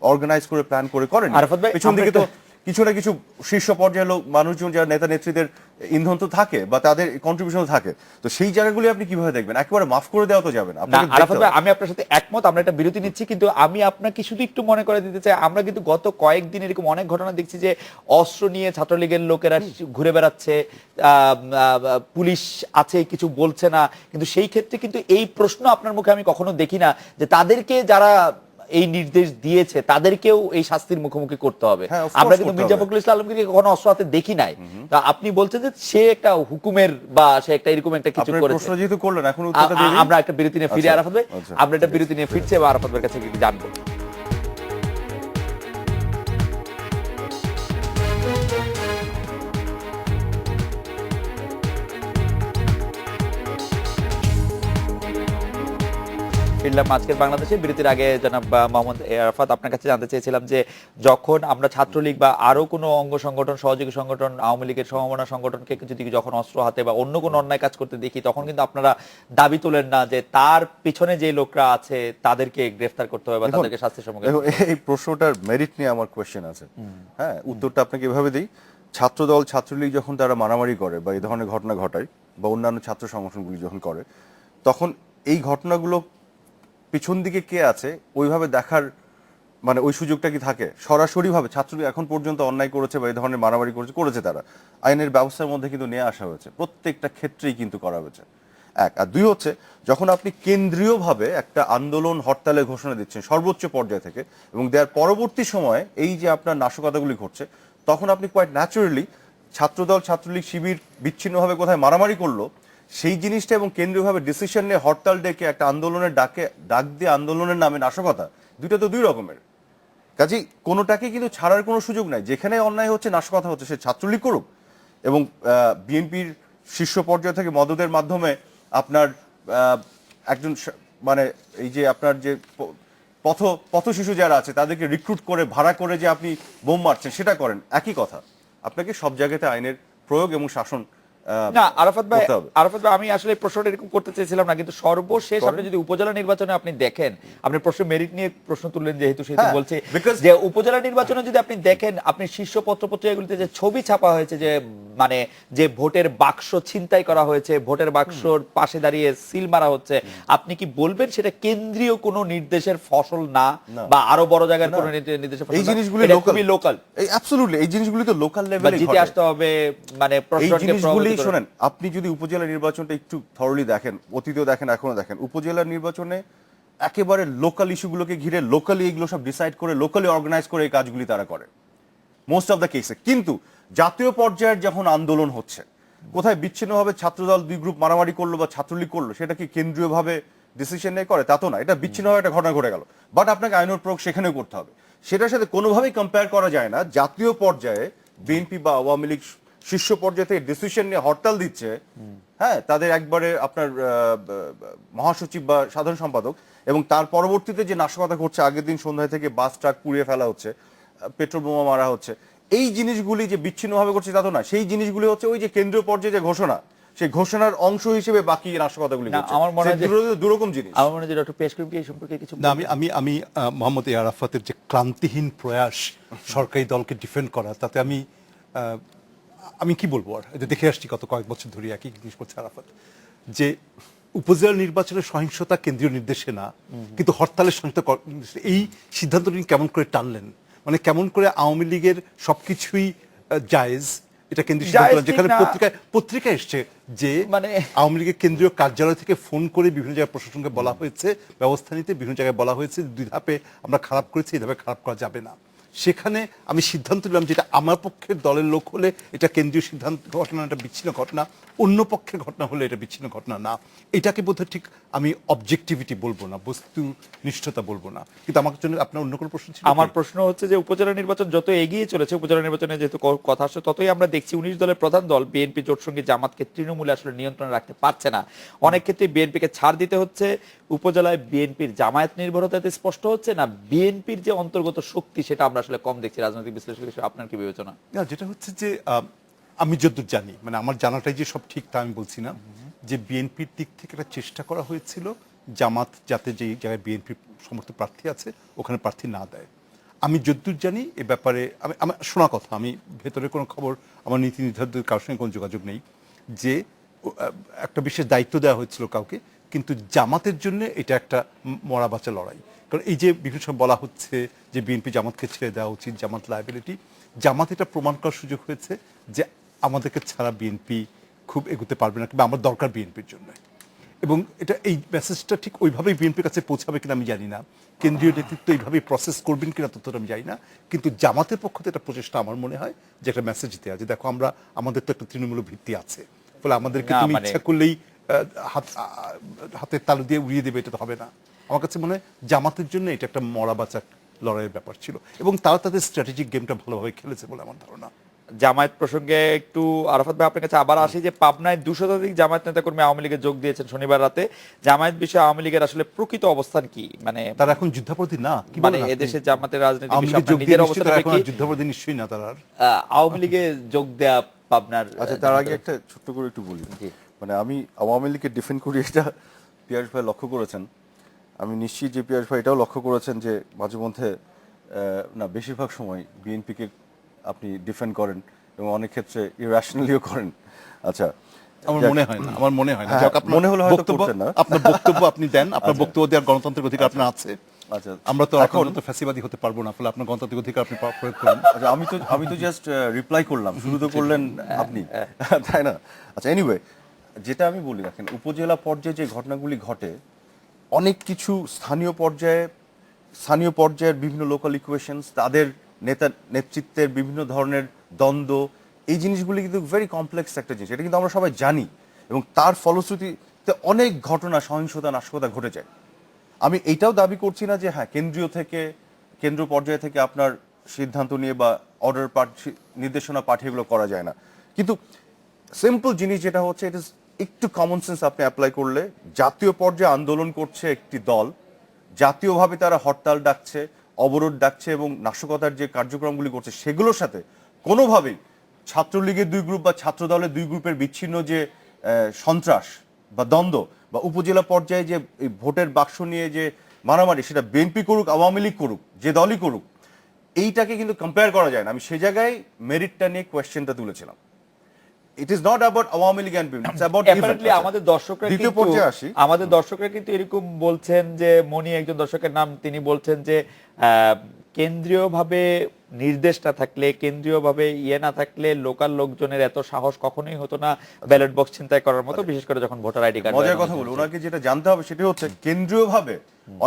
অর্গানাইজ করে প্ল্যান করে করেন, আরাফাত ভাই, পেছন দিকে তো কিছু না কিছু শীর্ষ পর্যায়ের লোক মানুষজন যারা নেতা নেত্রীদের ইন্ধন তো থাকে বা তাদের কন্ট্রিবিউশন থাকে, তো সেই জায়গাগুলি আপনি কিভাবে দেখবেন? একেবারে মাফ করে দেওয়া তো যাবে না, না আপনাকে দেখতে আরাফাত ভাই, হবে। আমি আপনার সাথে একমত। আমরা একটা বিরতি নিচ্ছি, কিন্তু আমি আপনাকে শুধু একটু মনে করে দিতে চাই, আমরা কিন্তু গত কয়েকদিন এরকম অনেক ঘটনা দেখছি যে অস্ত্র নিয়ে ছাত্রলীগের লোকেরা ঘুরে বেড়াচ্ছে, পুলিশ আছে কিছু বলছে না, কিন্তু সেই ক্ষেত্রে কিন্তু এই প্রশ্ন আপনার মুখে আমি কখনো দেখি না যে তাদেরকে যারা এই নির্দেশ দিয়েছে তাদেরকেও এই শাস্তির মুখোমুখি করতে হবে। হ্যাঁ, of course আমরা কিন্তু করতে মির্জা হবে। ফখরুল ইসলাম আলমগীরকে কখনো অস্ত্র হাতে দেখি নাই। তা আপনি বলছেন যে সে একটা হুকুমের বা সে একটা এরকম একটা কিছু আপনার করেছে। প্রশ্ন যেহেতু করলেন, এখন উত্তরটা দিয়ে দিন। আমরা একটা বিরতি নিয়ে ফিরে আচ্ছা, আরাফাত ভাই, আচ্ছা, আমরা একটা ঠিক আছে। বিরতি নিয়ে ফিরছি এবং আরাফাত ভাইয়ের কাছে একটু জানবো। ফিরলাম আজকের বাংলাদেশে। বিরতির আগে জনাব মোহাম্মদ আরাফাত, আপনার কাছে জানতে চেয়েছিলাম যে যখন আমরা ছাত্রলীগ বা আরো কোনো অঙ্গ সংগঠন, সহযোগী সংগঠন, আওয়ামী লীগের সমমনা সংগঠনকে যদি যখন অস্ত্র হাতে বা অন্য কোনো অন্যায় কাজ করতে দেখি, তখন কিন্তু আপনারা দাবি তোলেন না যে তার পিছনে যে লোকরা আছে তাদেরকে গ্রেফতার করতে হবে বা দেখুন, তাদেরকে শাস্তির সম্মুখীন দেখুন, করতে হবে? এই প্রশ্নটার মেরিট নিয়ে আমার কোয়েশ্চেন আছে। হ্যাঁ, উত্তরটা আপনাকে এভাবে দিই। ছাত্রদল ছাত্রলীগ যখন তারা মারামারি করে বা এই ধরনের ঘটনা ঘটায় বা অন্যান্য ছাত্র সংগঠনগুলি যখন করে, তখন এই ঘটনাগুলো পিছন দিকে কে আছে ওইভাবে দেখার মানে ওই সুযোগটা কি থাকে? সরাসরি ভাবে ছাত্রলীগ এখন পর্যন্ত অন্যায় করেছে বা এই ধরনের মারামারি করেছে তারা আইনের ব্যবস্থার মধ্যে কিন্তু নিয়ে আসা হয়েছে, প্রত্যেকটা ক্ষেত্রেই কিন্তু করা হয়েছে। এক আর দুই হচ্ছে, যখন আপনি কেন্দ্রীয়ভাবে একটা আন্দোলন হরতালের ঘোষণা দিচ্ছেন সর্বোচ্চ পর্যায় থেকে, এবং দেওয়ার পরবর্তী সময়ে এই যে আপনার নাশকতাগুলি ঘটছে, তখন আপনি কোয়াইট ন্যাচুরালি ছাত্রদল ছাত্রলীগ শিবির বিচ্ছিন্নভাবে কোথায় মারামারি করলো সেই জিনিসটা এবং কেন্দ্রীয়ভাবে ডিসিশন নিয়ে হরতাল ডেকে একটা আন্দোলনের ডাক দিয়ে আন্দোলনের নামে নাশকতা, দুইটা তো দুই রকমের। কাজেই কোনোটাকে কিন্তু ছাড়ার কোনো সুযোগ নাই। যেখানে অন্যায় হচ্ছে, নাশকতা হচ্ছে, সে ছাত্রলীগ করুক, এবং বিএনপির শীর্ষ পর্যায় থেকে মদদের মাধ্যমে আপনার একজন মানে এই যে আপনার যে পথ শিশু যারা আছে তাদেরকে রিক্রুট করে ভাড়া করে যে আপনি বোম মারছেন, সেটা করেন, একই কথা। আপনাকে সব জায়গাতে আইনের প্রয়োগ এবং শাসন না আরাফাত ভাই, করতে হবে। আমি আসলে প্রশ্নটা এরকম করতে চেয়েছিলাম না, কিন্তু সর্বশেষ আপনি যদি উপজেলা নির্বাচনে আপনি দেখেন, আপনি প্রশ্ন মেরিট নিয়ে প্রশ্ন তুললেন যেহেতু, সেহেতু হ্যাঁ, বলছি because- যে উপজেলা নির্বাচনে যদি আপনি দেখেন, আপনি শীর্ষ পত্রপত্রিকাগুলিতে যে ছবি ছাপা হয়েছে যে মানে যে ভোটের বাক্স ছিনতাই করা হয়েছে, ভোটের বাক্সর পাশে দাঁড়িয়ে সিল মারা হচ্ছে, আপনি কি বলবেন সেটা কেন্দ্রীয় কোনো নির্দেশের ফসল না, না। বা আরো বড় জায়গার না। কোনো নির্দেশের ফসল এই না? জিনিসগুলি এটা লোকাল, খুবই লোকাল, এই অ্যাবসলিউটলি এই জিনিসগুলি তো লোকাল বা লেভেলে জিতে আসতে হবে, মানে এই প্রশ্নকে জিনিসগুলি প্রভাবিত করে। শোনেন, আপনি যদি উপজেলা নির্বাচনটা একটু থরলি দেখেন, অতীতেও দেখেন এখনো দেখেন, উপজেলা নির্বাচনে একেবারে লোকাল ইস্যুগুলোকে ঘিরে লোকালি এগুলো সব ডিসাইড করে লোকালি অর্গানাইজ করে এই কাজগুলি তারা করে মোস্ট অফ দ্য কেসে। কিন্তু জাতীয় পর্যায়ের যখন আন্দোলন হচ্ছে, কোথায় বিচ্ছিন্নভাবে ছাত্রদল দুই গ্রুপ মারামারি করলো বা ছাত্রলীগ করলো, সেটা কি কেন্দ্রীয়ভাবে ডিসিশন নিয়ে করে? তা তো না, এটা বিচ্ছিন্নভাবে একটা ঘটনা ঘটে গেল, বাট আপনাকে আইনের প্রয়োগ সেখানেও করতে হবে। সেটার সাথে কোনোভাবেই কম্পেয়ার করা যায় না জাতীয় পর্যায়ে বিএনপি বা আওয়ামী লীগ শীর্ষ পর্যায়ে থেকে ডিসিশন নিয়ে হরতাল দিচ্ছে, হ্যাঁ, তাদের একবারে আপনার মহাসচিব বা সাধারণ সম্পাদক, এবং তার পরবর্তীতে যে নাশকতা ঘটছে, আগের দিন সন্ধ্যায় থেকে বাস ট্রাক পুড়িয়ে ফেলা হচ্ছে, পেট্রোল বোমা মারা হচ্ছে, এই জিনিসগুলি যে বিচ্ছিন্নভাবে করছে তা তো না, সেই জিনিসগুলি হচ্ছে ওই যে কেন্দ্রীয় পর্যায়ে যে ঘোষণা, সেই ঘোষণার অংশ হিসেবে বাকি নাশকতাগুলি না, ঘটছে। আমার মনে হয় যে- দুরকম জিনিস। আমার মনে হয় যে ডক্টর পেশ করিম কি এই সম্পর্কে কিছু না, আমি মোহাম্মদ এ আরাফাতের যে ক্লান্তিহীন প্রয়াস সরকারি দলকে ডিফেন্ড করা, তাতে আমি কি বলবো, আর এটা দেখে আসছি গত কয়েক বছর ধরে একই জিনিস করছে আরাফাত, যে উপজেলা নির্বাচনের সহিংসতা কেন্দ্রীয় নির্দেশে না, কিন্তু হরতালের সহিংসতা এই সিদ্ধান্ত তিনি কেমন করে টানলেন? মানে কেমন করে আওয়ামী লীগের সবকিছুই জায়েজ, এটা কেন্দ্রীয় সিদ্ধান্ত জায়েজ না, যেখানে ঠিক না। পত্রিকায় এসছে যে মানে- আওয়ামী লীগের কেন্দ্রীয় কার্যালয় থেকে ফোন করে বিভিন্ন জায়গায় প্রশাসনকে বলা হয়েছে ব্যবস্থা নিতে, বিভিন্ন জায়গায় বলা হয়েছে দুই ধাপে আমরা খারাপ করেছি, এই ধাপে খারাপ করা যাবে না। সেখানে আমি সিদ্ধান্ত নিলাম যেটা আমার পক্ষের দলের লোক হলে এটা কেন্দ্রীয় সিদ্ধান্ত ঘটনা, এটা বিচ্ছিন্ন ঘটনা, অন্য পক্ষের ঘটনা হলে এটা বিচ্ছিন্ন ঘটনা না। এটাকে বোধহয় ঠিক আমি অবজেক্টিভিটি বলবো না, বস্তুনিষ্ঠতা বলবো না। কিন্তু আমার জন্য আপনার অন্য কোনো প্রশ্ন ছিল? আমার প্রশ্ন হচ্ছে যে উপজেলা নির্বাচন যত এগিয়ে চলেছে, উপজেলা নির্বাচনে যেহেতু কথা আসছে, ততই আমরা দেখছি 19 দলের প্রধান দল বিএনপি জোটসঙ্গী জামাতকে তৃণমূলে আসলে নিয়ন্ত্রণে রাখতে পারছে না। অনেক ক্ষেত্রে বিএনপিকে ছাড় দিতে হচ্ছে। উপজেলায় বিএনপির জামায়াত নির্ভরতাতে স্পষ্ট হচ্ছে না, বিএনপির যে অন্তর্গত শক্তি সেটা আমরা আসলে কম দেখছি। রাজনৈতিক বিশ্লেষক হিসেবে আপনার কি বিবেচনা? না, যেটা হচ্ছে যে আমি যতদূর জানি, মানে আমার জানাটাই যে সব ঠিক তা আমি বলছি না, যে বিএনপির দিক থেকে একটা চেষ্টা করা হয়েছিল জামাত যাতে যেই জায়গায় বিএনপির সমর্থ প্রার্থী আছে ওখানে প্রার্থী না দেয়। আমি যদ্দূর জানি এ ব্যাপারে আমার শোনা কথা, আমি ভেতরে কোনো খবর, আমার নীতি নির্ধারকদের কারোর সঙ্গে কোনো যোগাযোগ নেই, যে একটা বিশেষ দায়িত্ব দেওয়া হয়েছিল কাউকে, কিন্তু জামাতের জন্য এটা একটা মরা বাঁচা লড়াই। কারণ এই যে বিভিন্ন সময় বলা হচ্ছে যে বিএনপি জামাতকে ছেড়ে দেওয়া উচিত, জামাত লায়াবিলিটি, জামাত এটা প্রমাণ করার সুযোগ হয়েছে যে আমাদেরকে ছাড়া বিএনপি খুব এগোতে পারবে না, কিংবা আমার দরকার বিএনপির জন্য। এবং এটা এই মেসেজটা ঠিক ওইভাবেই বিএনপির কাছে পৌঁছাবে কিনা আমি জানি না, কেন্দ্রীয় নেতৃত্ব এইভাবেই প্রসেস করবেন কিনা ততটা আমি জানি না, কিন্তু জামাতের পক্ষ থেকে একটা প্রচেষ্টা আমার মনে হয় যে একটা মেসেজ দেওয়া, যে দেখো আমরা, আমাদের তো একটা তৃণমূল ভিত্তি আছে, ফলে আমাদেরকে না, তুমি মানে- ইচ্ছা করলেই হাতের তালু দিয়ে উড়িয়ে দেবে, এটা তো হবে না। আমার কাছে মনে হয় জামাতের জন্য এটা একটা মরা বাঁচা লড়াইয়ের ব্যাপার ছিল, এবং তারা তাদের স্ট্র্যাটেজিক গেমটা ভালোভাবে খেলেছে বলে আমার ধারণা। জামায়াত প্রসঙ্গে একটু আরাফাত ভাই আপনার কাছে আবার আসি, যে পাবনায় 200 শতাধিক জামায়াত নেতাকর্মী আওয়ামী লীগে যোগ দিয়েছেন শনিবার রাতে। জামায়াত বিষয়ে আওয়ামী লীগের আসলে প্রকৃত অবস্থান কি? মানে তারা এখন যুদ্ধাপরাধী না, কি মানে বলেন আপনি? এদেশে জামাতের রাজনীতি আওয়ামী বিষয়ে লীগে যোগ আপনার দিয়ে নিজের নিশ্চয়ই অবস্থান তারা এখন কি? আর যুদ্ধাপরাধী নিশ্চয়ই না তারা আর। আওয়ামী লীগে যোগ দেয়া পাবনার আচ্ছা, তার আগে একটা ছোট্ট করে একটু বলি। জি। মানে আমি আওয়ামী লীগকে ডিফেন্ড করি, এটা পিয়াস ভাই লক্ষ্য করেছেন। আমি নিশ্চিত যে পিয়াস ভাই এটাও লক্ষ্য করেছেন যে মাঝে মধ্যে না, বেশিরভাগ সময় বিএনপিকে আপনি ডিফেন্ড করেন এবং অনেক ক্ষেত্রে ইরাশনালিও করেন। আচ্ছা, আমার যাক, মনে হয় না, আমার মনে হয় না। হ্যাঁ, যাক, আপনার মনে হলে হয়তো বক্তব্য, করতেন না। আপনার বক্তব্য আপনি দেন, আপনার আচ্ছা। বক্তব্য দেওয়ার গণতান্ত্রিক অধিকার আপনার আছে। আচ্ছা, আমরা তো এখন এখন তো ফ্যাসিবাদী হতে পারবো না, ফলে আপনার গণতান্ত্রিক অধিকার আপনি প্রয়োগ করুন। আচ্ছা, আমি তো জাস্ট রিপ্লাই করলাম, শুরু তো করলেন আপনি, তাই না? আচ্ছা, এনিওয়ে, যেটা আমি বলি, দেখেন উপজেলা পর্যায়ে যে ঘটনাগুলি ঘটে, অনেক কিছু স্থানীয় পর্যায়ের বিভিন্ন লোকাল ইকুয়েশনস, তাদের নেতৃত্বের বিভিন্ন ধরনের দ্বন্দ্ব, এই জিনিসগুলি কিন্তু ভেরি কমপ্লেক্স একটা জিনিস, এটা কিন্তু আমরা সবাই জানি, এবং তার ফলশ্রুতিতে অনেক ঘটনা, সহিংসতা, নাশকতা ঘটে যায়। আমি এইটাও দাবি করছি না যে হ্যাঁ, কেন্দ্র পর্যায়ে থেকে আপনার সিদ্ধান্ত নিয়ে বা অর্ডার নির্দেশনা পাঠিয়ে এগুলো করা যায় না, কিন্তু সিম্পল জিনিস যেটা হচ্ছে, এটা একটু কমন সেন্স আপনি অ্যাপ্লাই করলে, জাতীয় পর্যায়ে আন্দোলন করছে একটি দল, জাতীয়ভাবে তারা হরতাল ডাকছে, অবরোধ ডাকছে এবং নাশকতার যে কার্যক্রমগুলি করছে, সেগুলোর সাথে কোনোভাবেই ছাত্রলীগের দুই গ্রুপ বা ছাত্র দলের দুই গ্রুপের বিচ্ছিন্ন যে সন্ত্রাস বা দ্বন্দ্ব, বা উপজেলা পর্যায়ে যে এই ভোটের বাক্স নিয়ে যে মারামারি, সেটা বিএনপি করুক, আওয়ামী লীগ করুক, যে দলই করুক, এইটাকে কিন্তু কম্পেয়ার করা যায় না। আমি সে জায়গায় মেরিটটা নিয়ে কোয়েশ্চেনটা তুলেছিলাম। It is not about Awami League and BNP, it's about Apparently আমাদের দর্শকরা দ্বিতীয় কিন্তু, পর্যায়ে আসি। আমাদের দর্শকরা কিন্তু এরকম বলছেন যে, মনি একজন দর্শকের নাম, তিনি বলছেন যে কেন্দ্রীয়ভাবে নির্দেশ না থাকলে, কেন্দ্রীয়ভাবে না থাকলে লোকাল লোকজনের এত সাহস কখনোই হতো না ব্যালট বক্স ছিনতাই করার মতো, বিশেষ করে যখন ভোটার আইডি কার্ড। মজার কথা বলি, ওনাকে যেটা জানতে হবে সেটা হচ্ছে কেন্দ্রীয়ভাবে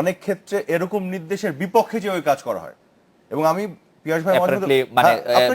অনেক ক্ষেত্রে এরকম নির্দেশের বিপক্ষে যে ওই কাজ করা হয়, এবং আমি পিয়াস ভাই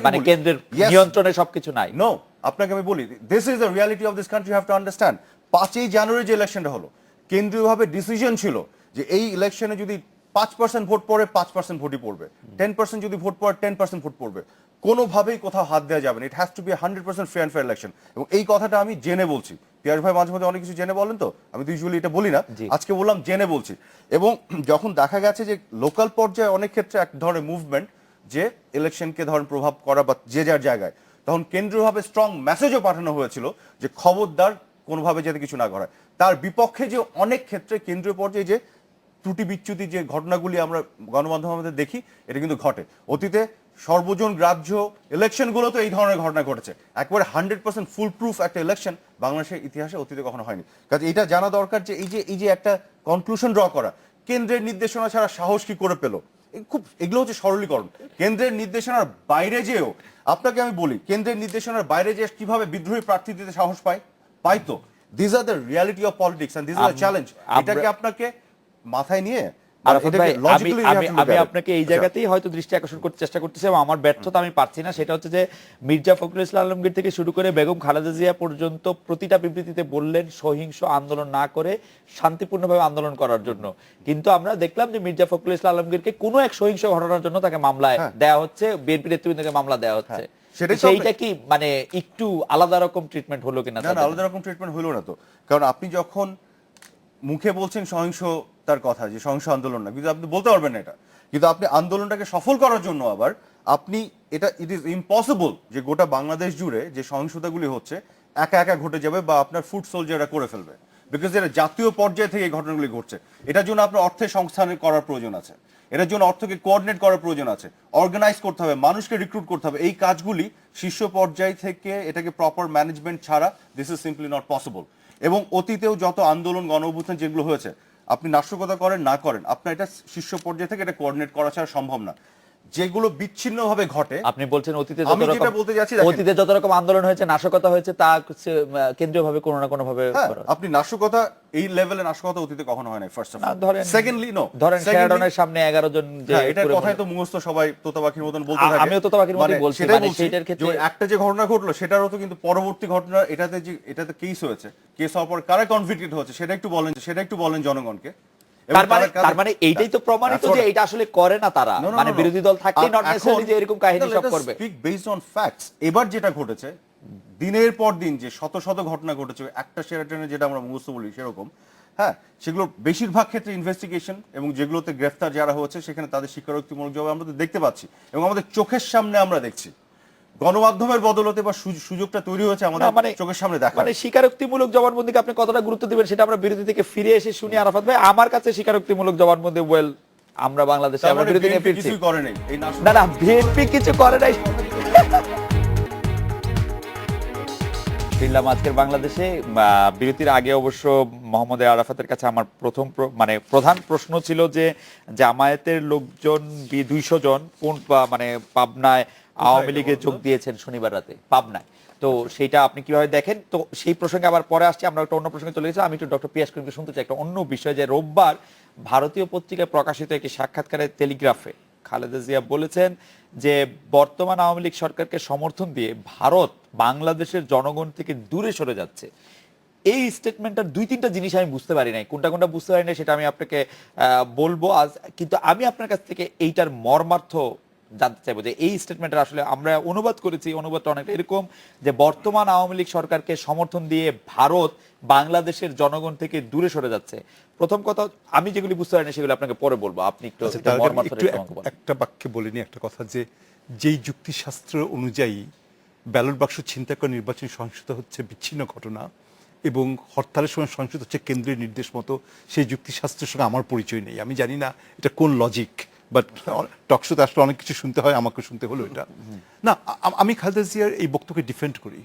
মানে কেন্দ্রের নিয়ন্ত্রণে সবকিছু নাই। নো, আপনাকে আমি বলি, this is the reality of this country, you have to understand. 5ই জানুয়ারি যে ইলেকশনটা হলো, কেন্দ্রীয়ভাবে ডিসিশন ছিল যে এই ইলেকশনে যদি 5% ভোট পড়ে 5% ভোটই পড়বে, 10% যদি ভোট পড়ে 10% ভোট পড়বে, কোনোভাবেই কোথাও হাত দেওয়া যাবে না। It has to be 100% fair and fair election, এবং এই কথাটা আমি জেনে বলছি। পিয়াস ভাই মাঝে মাঝে অনেক কিছু জেনে বলেন, তো আমি তো ইউজুয়ালি এটা বলি না, আজকে বললাম জেনে বলছি। এবং যখন দেখা গেছে যে লোকাল পর্যায়ে অনেক ক্ষেত্রে এক ধরনের মুভমেন্ট, যে ইলেকশনকে ধরেন প্রভাব করা বা যে যার জায়গায়, তখন কেন্দ্রীয়ভাবে স্ট্রং মেসেজও পাঠানো হয়েছিল যে খবরদার কোনোভাবে যাতে কিছু না করা। তার বিপক্ষে যে অনেক ক্ষেত্রে কেন্দ্রীয় পর্যায়ে যে ত্রুটি বিচ্যুতি যে ঘটনাগুলি আমরা গণমাধ্যমে দেখি, এটা কিন্তু ঘটে। অতীতে সর্বজন গ্রাহ্য ইলেকশনগুলো তো এই ধরনের ঘটনা ঘটেছে, একবারে 100% ফুল প্রুফ একটা ইলেকশন বাংলাদেশের ইতিহাসে অতীতে কখনো হয়নি। কাজে এটা জানা দরকার যে এই যে একটা কনক্লুশন ড্র করা, কেন্দ্রের নির্দেশনা ছাড়া সাহস কি করে পেল, এগুলো হচ্ছে সরলীকরণ। কেন্দ্রের নির্দেশনার বাইরে যেও, আপনাকে আমি বলি, কেন্দ্রের নির্দেশনার বাইরে যে কিভাবে বিদ্রোহী প্রার্থী দিতে সাহস পাইতো। This are the reality of politics and this are the challenge. এটাকে আপনাকে মাথায় নিয়ে আরাফাত ভাই, আমি আপনাকে এই জায়গাতেই হয়তো দৃষ্টি আকর্ষণ করতে চেষ্টা করতেছি, এবং আমার ব্যর্থতা আমি পারছি না। সেটা হচ্ছে যে মির্জা ফখরুল ইসলাম আলমগীর থেকে শুরু করে বেগম খালেদা জিয়া পর্যন্ত প্রতিটা বিবৃতিতে বললেন সহিংস আন্দোলন না করে শান্তিপূর্ণভাবে আন্দোলন করার জন্য, কিন্তু আমরা দেখলাম যে মির্জা ফখরুল ইসলাম আলমগীরকে কোনো এক সহিংস ঘটনার জন্য তাকে মামলায় দেওয়া হচ্ছে, বিএনপি নেতৃবৃন্দকে মামলা দেওয়া হচ্ছে। সেইটা কি মানে একটু আলাদা রকম ট্রিটমেন্ট হলো কিনা? না, আলাদা রকম ট্রিটমেন্ট হলো না তো, কারণ আপনি যখন মুখে বলছেন সহিংসতার কথা, যে সহিংস আন্দোলন না, কিন্তু আপনি বলতে পারবেন না এটা, কিন্তু আপনি আন্দোলনটাকে সফল করার জন্য আবার আপনি ইট ইজ ইম্পসিবল যে গোটা বাংলাদেশ জুড়ে যে সহিংসতাগুলি হচ্ছে একা একা ঘটে যাবে বা আপনার ফুট সোলজাররা করে ফেলবে। বিকজ এটা জাতীয় পর্যায়ে থেকে এই ঘটনাগুলি ঘটছে। এটার জন্য আপনার অর্থের সংস্থান করার প্রয়োজন আছে, এটার জন্য অর্থকে কোঅর্ডিনেট করার প্রয়োজন আছে, অর্গানাইজ করতে হবে, মানুষকে রিক্রুট করতে হবে। এই কাজগুলি শীর্ষ পর্যায় থেকে এটাকে প্রপার ম্যানেজমেন্ট ছাড়া this is simply not possible. এবং অতীতেও যত আন্দোলন গণ অভ্যুত্থান যেগুলো হয়েছে, আপনি নাশকতা করেন না করেন, আপনার এটা শীর্ষ পর্যায়ে থেকে এটা কোঅর্ডিনেট করা ছাড়া সম্ভব না। যেগুলো বিচ্ছিন্নভাবে ঘটে, আপনি বলছেন অতীতে আমি যত যেটা রকম বলতে যাচ্ছি, দেখেন, অতীতে যত রকম আন্দোলন হয়েছে, নাশকতা হয়েছে, তা হচ্ছে কেন্দ্রীয়ভাবে কোনো না কোনো ভাবে হ্যাঁ, করা হয়েছে। আপনি নাশকতা, এই লেভেলে নাশকতা অতীতে কখনো হয় নাই, ফার্স্ট অফ না, অল। ধরেন সেকেন্ডলি নো, ধরেন শেরাটনের সামনে 11 জন যে এটার করে কথাই তো মুখস্থ সবাই তোতাপাখির মতন বলতে থাকে। আমিও তোতাপাখির মতোই বলছি, সেটাই মানে বলছি, সেইটার ক্ষেত্রে যে একটা যে ঘটনা ঘটলো সেটারও তো কিন্তু পরবর্তী ঘটনা, এটাতে কেস হয়েছে, কেস হওয়ার পর কারা কনভিক্টেড হচ্ছে সেটা একটু বলেন জনগণকে। এবং তার মানে এইটাই তো প্রমাণিত যে এটা আসলে করে না তারা, No, no, মানে no, no. বিরোধী দল থাকলেই নট এখন- নেসেসারি যে এরকম কাহিনী No, সব let us করবে। speak based on facts. এবার যেটা ঘটেছে, দিনের পর দিন যে শত শত ঘটনা ঘটেছে, একটা শেরাটনে যেটা আমরা মুখস্থ বলি সেরকম, হ্যাঁ, সেগুলো বেশিরভাগ ক্ষেত্রে ইনভেস্টিগেশন এবং যেগুলোতে গ্রেফতার যারা হচ্ছে সেখানে তাদের স্বীকারোক্তিমূলক জবাব আমরা তো দেখতে পাচ্ছি এবং আমাদের চোখের সামনে আমরা দেখছি। গণমাধ্যমের বদলতে বা সুযোগটা তৈরি হয়েছে আমাদের না, মানে চোখের সামনে দেখা। মানে স্বীকারোক্তিমূলক জবানবন্দিকে আপনি কতটা গুরুত্ব দিবেন সেটা আমরা বিরোধী থেকে ফিরে এসে শুনি। আরাফাত ভাই, আমার কাছে স্বীকারোক্তিমূলক জবানবন্দি, ওয়েল, আমরা বাংলাদেশে তার আমরা মানে বিরোধী নিয়ে BNP ফিরছি। কিছুই করে নাই এই না না, বিএনপি কিছু করে নাই। ফিরলাম আজকের বাংলাদেশে। বিরতির আগে অবশ্য মোহাম্মদ আরাফাতের কাছে আমার মানে প্রধান প্রশ্ন ছিল যে জামায়াতের লোকজন 200 জন মানে পাবনায় আওয়ামী লীগে যোগ দিয়েছেন শনিবার রাতে পাবনায়। তো সেইটা আপনি কিভাবে দেখেন? তো সেই প্রসঙ্গে আবার পরে আসছি, আমরা একটা অন্য প্রসঙ্গে চলে গেছি। আমি একটু ডক্টর পিয়াস করিমকে শুনতে চাই একটা অন্য বিষয়, যে রোববার ভারতীয় পত্রিকায় প্রকাশিত একটি সাক্ষাৎকারে টেলিগ্রাফে খালেদা জিয়া বলেছেন যে বর্তমান আওয়ামী লীগ সরকারকে সমর্থন দিয়ে ভারত বাংলাদেশের জনগণ থেকে দূরে সরে যাচ্ছে। এই স্টেটমেন্টটার 2-3টা জিনিস আমি বুঝতে পারি নাই, কোনটা বুঝতে পারি নাই সেটা আমি আপনাকে বলবো আজ। কিন্তু আমি আপনার কাছ থেকে এইটার মর্মার্থ জানতে চাইবো, যে এই স্টেটমেন্টটা আসলে আমরা অনুবাদ করেছি, অনুবাদটা অনেকটা এরকম যে বর্তমান আওয়ামী লীগ সরকারকে সমর্থন দিয়ে ভারত বাংলাদেশের জনগণ থেকে দূরে সরে যাচ্ছে। প্রথম কথা, আমি যেগুলি বুঝতে পারি না সেগুলো আপনাকে পরে বলবো, আপনি একটু মর্মার্থটা একটু আমাকে বলেন। একটা বাক্যে বলিনি একটা কথা, যে যেই যুক্তিশাস্ত্র অনুযায়ী ব্যালট বাক্স ছিনতাই করে নির্বাচনী সহিংসতা হচ্ছে বিচ্ছিন্ন ঘটনা এবং হরতালের সময় সহিংসতা হচ্ছে কেন্দ্রের নির্দেশ মতো, সেই যুক্তিশাস্ত্রের সঙ্গে আমার পরিচয় নেই। আমি জানি না এটা কোন লজিক, বাট টকশোতে আসলে অনেক কিছু শুনতে হয়, আমাকে শুনতে হলো এটা না। আমি খালেদা জিয়ার এই বক্তব্যকে ডিফেন্ড করি।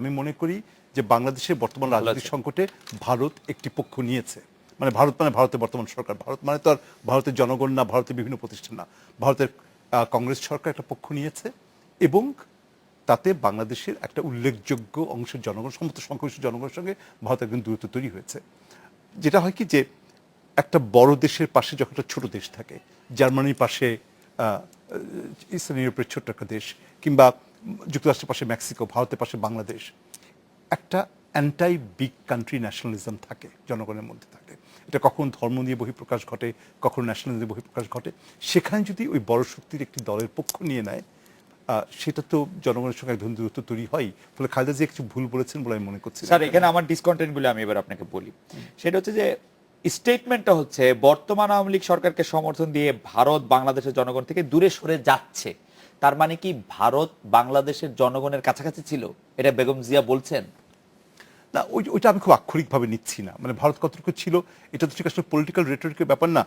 আমি মনে করি যে বাংলাদেশের বর্তমান রাজনৈতিক সংকটে ভারত একটি পক্ষ নিয়েছে। মানে ভারত মানে ভারতের বর্তমান সরকার, ভারত মানে তো আর ভারতের জনগণ না, ভারতের বিভিন্ন প্রতিষ্ঠান না, ভারতের কংগ্রেস সরকার একটা পক্ষ নিয়েছে এবং তাতে বাংলাদেশের একটা উল্লেখযোগ্য অংশের জনগণ, সমস্ত সংখ্যাগরিষ্ঠ জনগণের সঙ্গে ভারতের একজন দূরত্ব তৈরি হয়েছে। যেটা হয় কি, যে একটা বড় দেশের পাশে যখন একটা ছোট দেশ থাকে, জার্মানির পাশে ইস্টার্ন ইউরোপের ছোট্ট একটা দেশ, কিংবা যুক্তরাষ্ট্রের পাশে মেক্সিকো, ভারতের পাশে বাংলাদেশ, একটা অ্যান্টাই বিগ কান্ট্রি ন্যাশনালিজম থাকে, জনগণের মধ্যে থাকে। এটা কখন ধর্ম নিয়ে বহিঃপ্রকাশ ঘটে, কখন ন্যাশনালিজম বহিঃপ্রকাশ ঘটে। সেখানে যদি ওই বড় শক্তির একটি দলের পক্ষ নিয়ে নেয়, সেটা তো জনগণের সঙ্গে এক ধরনের দূরত্ব তৈরি হয়। ফলে খালেদা জিয়া কিছু ভুল বলেছেন বলে আমি মনে করছি। স্যার, এখানে আমার ডিসকন্টেন্টগুলো আমি এবার আপনাকে বলি। সেটা হচ্ছে যে স্টেটমেন্টটা হচ্ছে বর্তমান আওয়ামী লীগ সরকারকে সমর্থন দিয়ে ভারত বাংলাদেশের জনগণ থেকে দূরে সরে যাচ্ছে। তার মানে কি ভারত বাংলাদেশের জনগণের কাছাকাছি ছিল, এটা বেগম জিয়া বলছেন? না, ওইটা আমি খুব আক্ষরিকভাবে নিচ্ছি না। মানে ভারত কতটুকু ছিল এটা তো ঠিক আসলে পলিটিক্যাল রেটরিকের ব্যাপার না।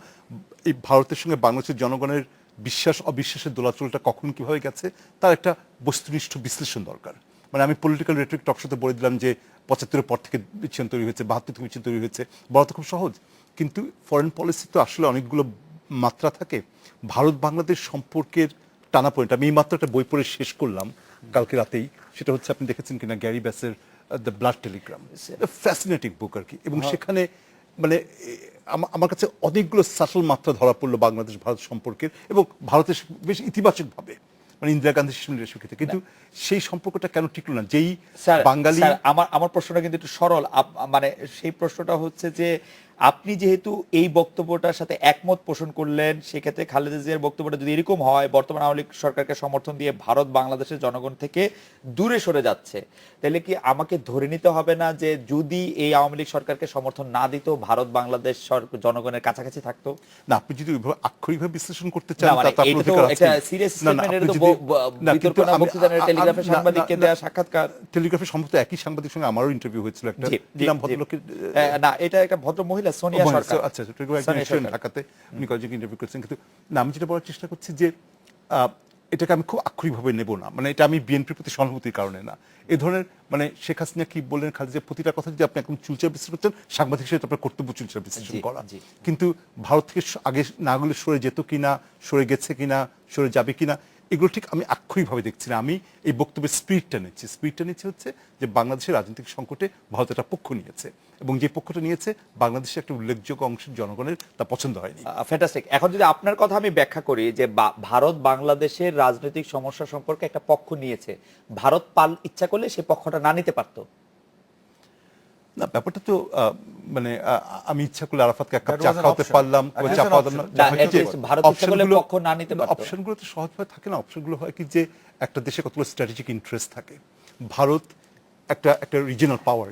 এই ভারতের সঙ্গে বাংলাদেশের জনগণের বিশ্বাস অবিশ্বাসের দোলাচলটা কখন কিভাবে গেছে তার একটা বস্তুনিষ্ঠ বিশ্লেষণ দরকার। মানে আমি পলিটিক্যাল রেটরিক টকশোতে বলে দিলাম যে 75-এর পর থেকে বিচ্ছিন্ন তৈরি হয়েছে, 72 থেকে বিচ্ছিন্ন তৈরি হয়েছে, বলা তো খুব সহজ। কিন্তু ফরেন পলিসি তো আসলে অনেকগুলো মাত্রা থাকে। ভারত বাংলাদেশ সম্পর্কের টানাপোড়েনটা, আমি এই মাত্রাটা বই পড়ে শেষ করলাম কালকে রাতেই। সেটা হচ্ছে, আপনি দেখেছেন কিনা, গ্যারি ব্যাসের দ্য ব্লাড টেলিগ্রাম, ফ্যাসিনেটিং বুক আর কি। এবং সেখানে মানে আমার কাছে অনেকগুলো সাটল মাত্রা ধরা পড়লো বাংলাদেশ ভারত সম্পর্কের, এবং ভারতের বেশ ইতিবাচকভাবে, মানে ইন্দিরা গান্ধী শেষ ক্ষেত্রে। কিন্তু সেই সম্পর্কটা কেন টিকলো না? যেই বাঙালি, আমার প্রশ্নটা কিন্তু একটু সরল। মানে সেই প্রশ্নটা হচ্ছে যে আপনি যেহেতু এই বক্তব্যটার সাথে একমত পোষণ করলেন, সেক্ষেত্রে খালেদা জিয়ার বক্তব্যটা যদি এরকম হয় বর্তমান আওয়ামী লীগ সরকারকে সমর্থন দিয়ে ভারত বাংলাদেশের জনগণ থেকে দূরে সরে যাচ্ছে, তাহলে কি আমাকে ধরে নিতে হবে না যে যদি এই আওয়ামী লীগ সরকারকে সমর্থন না দিত ভারত বাংলাদেশ জনগণের কাছাকাছি থাকতো? না, আপনি যদি ওইভাবে আক্ষরিকভাবে বিশ্লেষণ করতে চান না, মানে তাতে আপনার এটা তো অধিকার আছে। একটা সিরিয়াস না, না, স্টেটমেন্ট, এটা আপনি তো যদি- না, বিতর্ক কিন্তু না, আমি- বক্তৃতা না, টেলিগ্রাফে না, সাংবাদিককে না, দেওয়া সাক্ষাৎকার। টেলিগ্রাফে সম্ভবত একই সাংবাদিক সঙ্গে আমারও ইন্টারভিউ হয়েছিল একটা, জি, কি জি, নাম জি। ভদ্রলোকের? না, এটা একটা ভদ্র মহিলা, সোনিয়া সরকার। আচ্ছা, টেলিগ্রাফে একজন সোনিয়া এসেছিলেন সরকার। ঢাকাতে, উনি কয়েকজনকে ইন্টারভিউ করেছেন। কিন্তু না, আমি যেটা বলার চেষ্টা করছি যে এটাকে আমি খুব আক্ষরিকভাবে নেব না, মানে এটা আমি বিএনপির প্রতি সহানুভূতির কারণে না। এই ধরনের মানে শেখ হাসিনা কি বললেন, খালেদা প্রতিটা কথা যদি আপনি একদম চুলচে বিশ্লেষণ করতেন, সাংবাদিক হিসেবে তো আপনার কর্তব্য চুলচে বিশ্লেষণ জি, করা। জি। কিন্তু ভারত থেকে আগে না গেলে সরে যেত কিনা, সরে গেছে কিনা, সরে যাবে কিনা, এগুলো ঠিক আমি আক্ষরিকভাবে দেখছি না। আমি এই বক্তব্যের স্পিরিটটা নিচ্ছি হচ্ছে যে বাংলাদেশের রাজনৈতিক সংকটে ভারত একটা পক্ষ নিয়েছে, এবং যে পক্ষটা নিয়েছে বাংলাদেশের একটা উল্লেখযোগ্য অংশের জনগণের তা পছন্দ হয়নি। ফ্যান্টাস্টিক। এখন যদি আপনার কথা আমি ব্যাখ্যা করি যে ভারত বাংলাদেশের রাজনৈতিক সমস্যা সম্পর্কে একটা পক্ষ নিয়েছে, ভারত ইচ্ছা করলে সে পক্ষটা না নিতে পারতো। না, ব্যাপারটা তো মানে আমি ইচ্ছা করলে আরাফাতকে এক কাপ That চা was an খাওয়াতে option. পারলাম, That is চা an খাওয়াতাম না। option. না, হয় কি যে at least ভারত ইচ্ছা করলে অপশনগুলো- পক্ষ না নিতে পারতো। অপশনগুলো তো সহজভাবে থাকে না। অপশনগুলো হয় কি যে একটা দেশে কতগুলো স্ট্র্যাটেজিক ইন্টারেস্ট থাকে। ভারত একটা রিজিনাল পাওয়ার,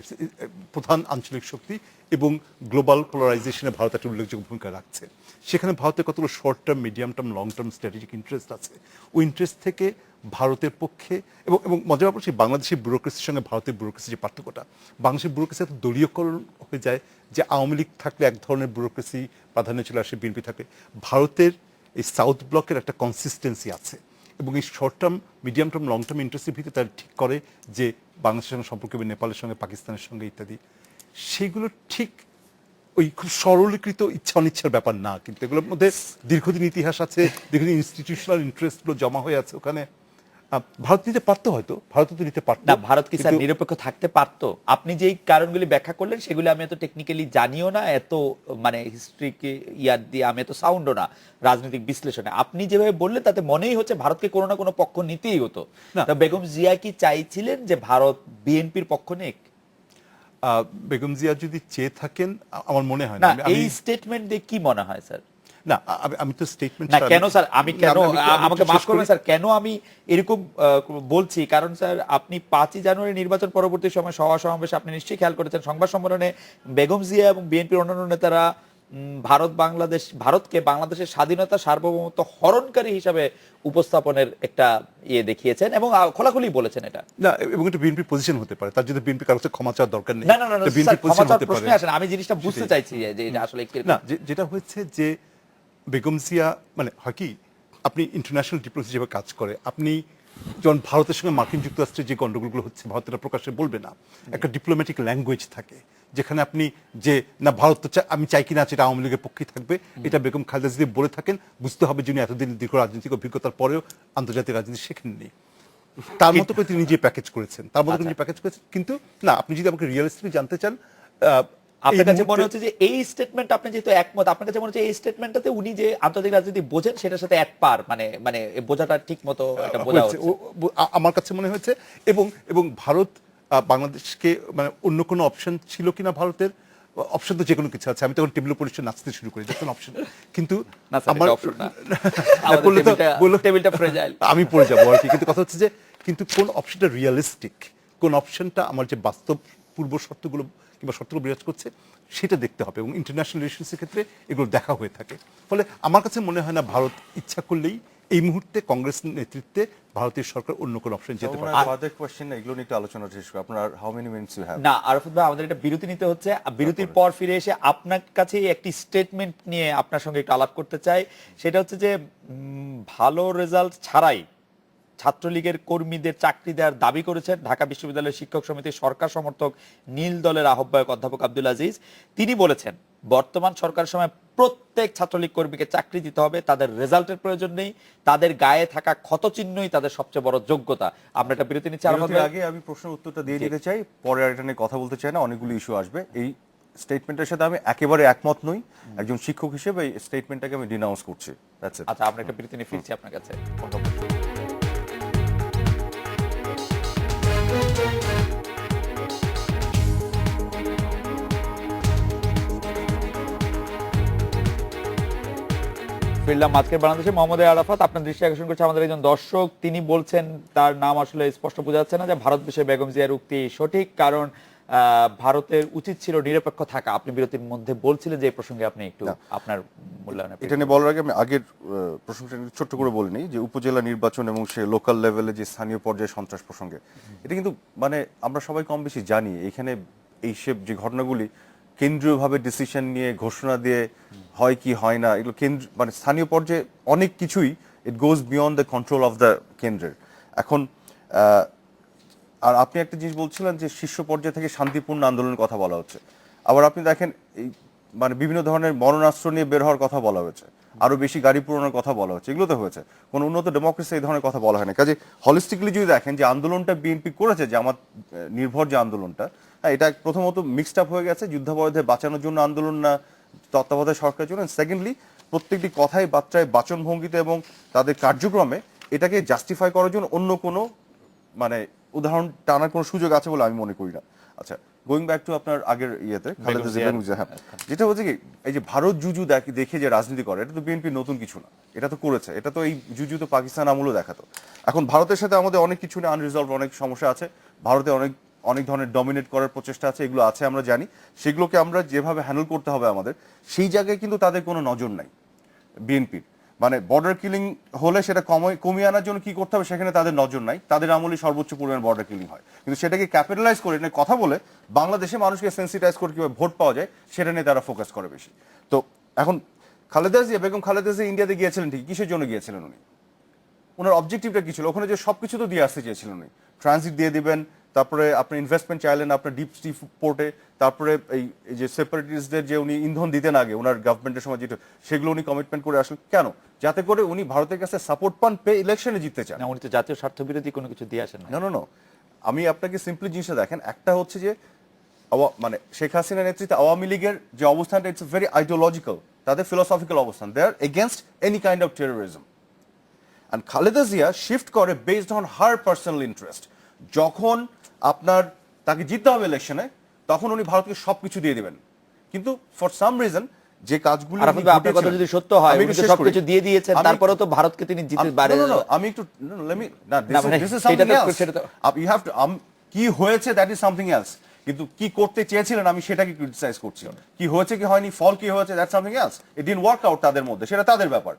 প্রধান আঞ্চলিক শক্তি, এবং গ্লোবাল পোলারাইজেশনে ভারত একটা উল্লেখযোগ্য ভূমিকা রাখছে। সেখানে ভারতের কতগুলো short term, medium term, long term strategic interest আছে। ওই ইন্টারেস্ট থেকে ভারতের পক্ষে এবং মজার ব্যাপার সেই বাংলাদেশের ব্যুরোক্রেসির সঙ্গে ভারতের ব্যুরোক্রেসির যে পার্থক্যটা, বাংলাদেশের ব্যুরোক্রেসি এত দলীয়করণ হয়ে যায় যে আওয়ামী লীগ থাকলে এক ধরনের ব্যুরোক্রেসি প্রাধান্য চলে আসে, বিএনপি থাকলে। ভারতের এই সাউথ ব্লকের একটা কনসিস্টেন্সি আছে, এবং এই short term, medium term, long term ইন্টারেস্টের ভিত্তিতে তারা ঠিক করে যে বাংলাদেশের সঙ্গে সম্পর্ক হবে, নেপালের সঙ্গে, পাকিস্তানের সঙ্গে ইত্যাদি। সেগুলো ঠিক ওই খুব সরলীকৃত ইচ্ছা অনিচ্ছার ব্যাপার না, কিন্তু এগুলোর মধ্যে দীর্ঘদিন ইতিহাস আছে, দীর্ঘদিন ইনস্টিটিউশনাল ইন্টারেস্টগুলো জমা হয়ে আছে ওখানে। ভারত নিতে পারতো, হয়তো ভারত তো নিতে পারতো না, ভারত কি স্যার কিন্তু- নিরপেক্ষ থাকতে পারতো? আপনি যেই কারণগুলি ব্যাখ্যা করলেন সেগুলি আমি এত টেকনিক্যালি জানিও না, এত মানে হিস্ট্রিকে ইয়ার দিয়ে আমি এত সাউন্ডও না রাজনৈতিক বিশ্লেষণে। আপনি যেভাবে বললেন তাতে মনেই হচ্ছে ভারতকে কোনো না কোনো পক্ষ নিতেই হতো। না। তা বেগম জিয়া কি চাইছিলেন যে ভারত বিএনপির পক্ষ নেক? বেগম জিয়া যদি চেয়ে থাকেন, আমার মনে হয় না, না। এই স্টেটমেন্ট দিয়ে কি মনে হয় স্যার? না, আমি তো স্টেটমেন্ট না, কেন স্যার আমি কেন আমাকে মাফ করবেন স্যার, কেন আমি এরকম বলছি, কারণ স্যার আপনি 5ই জানুয়ারি নির্বাচন পরবর্তী সময় সভা সমাবেশে আপনি নিশ্চয়ই খেয়াল করেছেন, সংবাদ সম্মেলনে বেগম জিয়া এবং বিএনপির অন্যান্য নেতারা ভারতকে বাংলাদেশের স্বাধীনতা সার্বভৌমত্ব হরণকারী হিসাবে উপস্থাপনের একটা ইয়ে দেখিয়েছেন এবং খোলাখুলি বলেছেন এটা। না, এবং এটা বিএনপির পজিশন হতে পারে, তার যদি বিএনপি কারো কাছে ক্ষমা চাওয়ার দরকার নেই। না না না, এটা স্যার, বিএনপির ক্ষমা পজিশন চাওয়ার হতে পারে। প্রশ্নে আসেন, আমি জিনিসটা বুঝতে চাইছি যে এটা আসলে কিরকম। না, যেটা হয়েছে যে বেগম জিয়া মানে হয় কি, আপনি ইন্টারন্যাশনাল ডিপ্লোমেসি যেভাবে কাজ করে, আপনি যখন ভারতের সঙ্গে মার্কিন যুক্তরাষ্ট্রের যে গন্ডগোলগুলো হচ্ছে ভারতের প্রকাশ্যে বলবে না, একটা ডিপ্লোম্যাটিক ল্যাঙ্গুয়েজ থাকে যেখানে আপনি যে না ভারত তো আমি চাই কিনা সেটা আওয়ামী লীগের পক্ষেই থাকবে, এটা বেগম খালেদা জিয়া বলে থাকেন, বুঝতে হবে যিনি এতদিন দীর্ঘ রাজনৈতিক অভিজ্ঞতার পরেও আন্তর্জাতিক রাজনীতি শেখেননি। তার মতো করে তিনি নিজে প্যাকেজ করেছেন, কিন্তু না, আপনি যদি আমাকে রিয়েলিস্টিকলি জানতে চান, আপনার কাছে মনে হচ্ছে যে এই স্টেটমেন্ট, আপনি যেহেতু একমত, আপনার কাছে মনে হচ্ছে এই স্টেটমেন্টটাতে উনি যে আন্তর্জাতিক রাজনীতি বোঝেন সেটার সাথে এক পার, মানে বোঝাটা ঠিক মতো একটা বোঝা হচ্ছে। আমার কাছে মনে হয়েছে। এবং ভারত বাংলাদেশকে মানে অন্য কোনো অপশন ছিল কিনা, ভারতের অপশন তো যে কোনো কিছু আছে। আমি তখন টেবিল উপর নাচতে শুরু করি, দেখুন অপশন, কিন্তু না স্যার, এটা অপশন না। বললে তো টেবিলটা ফ্রেজাইল, আমি পড়ে যাবো আর কি। কিন্তু কথা হচ্ছে যে কিন্তু কোন অপশনটা রিয়েলিস্টিক, কোন অপশনটা আমার যে বাস্তব পূর্ব শর্তগুলো কিংবা শর্তগুলো বিরাজ করছে সেটা দেখতে হবে, এবং ইন্টারন্যাশনাল রিলেশনসের ক্ষেত্রে এগুলো দেখা হয়ে থাকে। ফলে আমার কাছে মনে হয় না ভারত ইচ্ছা করলেই এই মুহূর্তে কংগ্রেস নেতৃত্বে ভারতীয় সরকার অন্য কোনো অপশন যেতে পারে। ফার্দার কোশ্চেন, এগুলো নিয়ে একটু আলোচনা শেষ করি। আপনার how many minutes you have? না আরাফাত ভাই, আমাদের একটা বিরতি নিতে হচ্ছে। বিরতির পর ফিরে এসে আপনার কাছে একটি স্টেটমেন্ট নিয়ে আপনার সঙ্গে একটু আলাপ করতে চাই। সেটা হচ্ছে যে ভালো রেজাল্ট ছাড়াই ছাত্রলীগের কর্মীদের চাকরি দেওয়ার দাবি করেছেন ঢাকা বিশ্ববিদ্যালয়ের শিক্ষক সমিতির সরকার সমর্থক নীল দলের আহ্বায়ক অধ্যাপক আব্দুল আজিজ। তিনি বলেছেন বর্তমান সরকারের সময় প্রত্যেক ছাত্রলীগ কর্মীকে চাকরি দিতে হবে, তাদের রেজাল্টের প্রয়োজন নেই, তাদের গায়ে থাকা ক্ষতচিহ্নই তাদের সবচেয়ে বড় যোগ্যতা। আমরা একটা বিরতি নিচ্ছি। আগে আমি প্রশ্নের উত্তরটা দিয়ে দিতে চাই, পরে আর এটা নিয়ে কথা বলতে চাই না, অনেকগুলো ইস্যু আসবে। এই স্টেটমেন্টের সাথে আমি একেবারে একমত নই। একজন শিক্ষক হিসেবে এই স্টেটমেন্টটাকে আমি ডিনাউন্স করছি। আচ্ছা, আমরা একটা বিরতি নিয়ে ফিরছি আপনার কাছে। ফিরলাম আজকের বাংলাদেশে। মোহাম্মদ আরাফাত, আপনার দৃষ্টি আকর্ষণ করছে আমাদের একজন দর্শক, তিনি বলছেন তার নাম আসলে স্পষ্ট বোঝা যাচ্ছে না, যে ভারত বিষয়ে বেগম জিয়ার উক্তি সঠিক, কারণ ভারতের উচিত ছিল নিরপেক্ষ থাকা। আপনি বিরতির মধ্যে বলছিলেন যে এই প্রসঙ্গে আপনি একটু আপনার মূল্যায়ন। এটা নিয়ে বলার আগে আমি আগের প্রসঙ্গটা ছোট্ট করে বলে নিই যে উপজেলা নির্বাচন এবং সে লোকাল লেভেলে যে স্থানীয় পর্যায়ে সন্ত্রাস প্রসঙ্গে, এটা কিন্তু মানে আমরা সবাই কম বেশি জানি এখানে এইসব যে ঘটনাগুলি কেন্দ্রীয়ভাবে ডিসিশন নিয়ে ঘোষণা দিয়ে হয় কি হয় না, এগুলো কেন্দ্র মানে স্থানীয় পর্যায়ে অনেক কিছুই it goes beyond the control of the কেন্দ্রের। এখন আর আপনি একটা জিনিস বলছিলেন যে শীর্ষ পর্যায়ে থেকে শান্তিপূর্ণ আন্দোলনের কথা বলা হচ্ছে, আবার আপনি দেখেন এই মানে বিভিন্ন ধরনের মরণাস্ত্র নিয়ে বের হওয়ার কথা বলা হয়েছে, আরো বেশি গাড়ি পুরানোর কথা বলা হচ্ছে, এগুলো তো হয়েছে। কোনো উন্নত ডেমোক্রেসি এই ধরনের কথা বলা হয় না। কাজে হলিস্টিকলি যদি দেখেন যে আন্দোলনটা বিএনপি করেছে, যে আমার নির্ভর যে আন্দোলনটা, হ্যাঁ এটা প্রথমত মিক্সড আপ হয়ে গেছে, যুদ্ধাপরাধে বাঁচানোর জন্য আন্দোলন না তত্ত্বাবধায়ক সরকারের জন্য। সেকেন্ডলি প্রত্যেকটি কথায় বার্তায় বাচনভঙ্গিতে এবং তাদের কার্যক্রমে এটাকে জাস্টিফাই করার জন্য অন্য কোনো মানে উদাহরণ টানার কোনো সুযোগ আছে বলে আমি মনে করি না। আচ্ছা, গোয়িং ব্যাক টু আপনার আগের ইয়েতে খালেদা জিয়া, হ্যাঁ, যেটা হচ্ছে কি এই যে ভারত জুজু দেখে যে রাজনীতি করে, এটা তো বিএনপি নতুন কিছু না, এটা তো করেছে, এটা তো এই জুজু তো পাকিস্তান আমলও দেখাতো। এখন ভারতের সাথে আমাদের অনেক কিছু নিয়ে আনরিজলভ অনেক সমস্যা আছে, ভারতে অনেক ধরনের ডমিনেট করার প্রচেষ্টা আছে, এগুলো আছে আমরা জানি, সেগুলোকে আমরা যেভাবে হ্যান্ডেল করতে হবে আমাদের, সেই জায়গায় কিন্তু তাদের কোনো নজর নাই বিএনপির। মানে বর্ডার কিলিং হলে সেটা কমিয়ে আনার জন্য কি করতে হবে সেখানে তাদের নজর নাই, তাদের আমলে সর্বোচ্চ পরিমাণ বর্ডার কিলিং হয়, কিন্তু সেটাকে ক্যাপিটালাইজ করে নিয়ে কথা বলে বাংলাদেশে মানুষকে সেন্সিটাইজ করে কিভাবে ভোট পাওয়া যায় সেটা নিয়ে তারা ফোকাস করে বেশি। তো এখন খালেদা জিয়া, বেগম খালেদা জিয়া ইন্ডিয়াতে গিয়েছিলেন ঠিক, কিসের জন্য গিয়েছিলেন উনি? ওনার অবজেক্টিভটা কি ছিল? ওখানে যে সবকিছু তো দিয়ে আসতে চেয়েছিলেন উনি, ট্রানজিট দিয়ে দিবেন, তারপরে আপনি ইনভেস্টমেন্ট চাইলেন আপনার ডিপ সি পোর্টে, তারপরে এই যে সেপারেটিস্টদের যে উনি ইন্ধন দিতেন আগে ওনার গভর্নমেন্টের সময় যেটা, সেগুলো উনি কমিটমেন্ট করে আসলেন কেন? যাতে করে উনি ভারতের কাছে সাপোর্ট পান, পেয়ে ইলেকশনে জিততে চান। না, উনি তো জাতীয় স্বার্থ বিরোধী কোনো কিছু দিয়ে আসেন না। না, আমি আপনাকে সিম্পলি জিনিসটা দেখেন, একটা হচ্ছে যে মানে শেখ হাসিনা নেতৃত্বে আওয়ামী লীগের যে অবস্থানটা, ইটস ভেরি আইডিওলজিক্যাল, তাদের ফিলোসফিক্যাল অবস্থান, they are against any kind of terrorism. And Khaleda Zia shift করে based on her personal interest. যখন আপনার তাকে জিততে হবে ইলেকশনে, তখন উনি ভারতকে সবকিছু দিয়ে দিবেন, কিন্তু ফর সাম রিজন যে কাজগুলো আপনার কথা যদি সত্য হয়, উনি তো সবকিছু দিয়ে দিয়েছেন, তারপরেও তো ভারতকে তিনি জিতে পারে। আমি একটু this is something else, you have to কি হয়েছে দ্যাট ইজ সামথিং এলস, কিন্তু কি করতে চেয়েছিলেন আমি সেটাকে ক্রিটিসাইজ করছি, কি হয়েছে কি হয়নি, ফল কি হয়েছে that's something else, it didn't work out তাদের মধ্যে, সেটা তাদের ব্যাপার।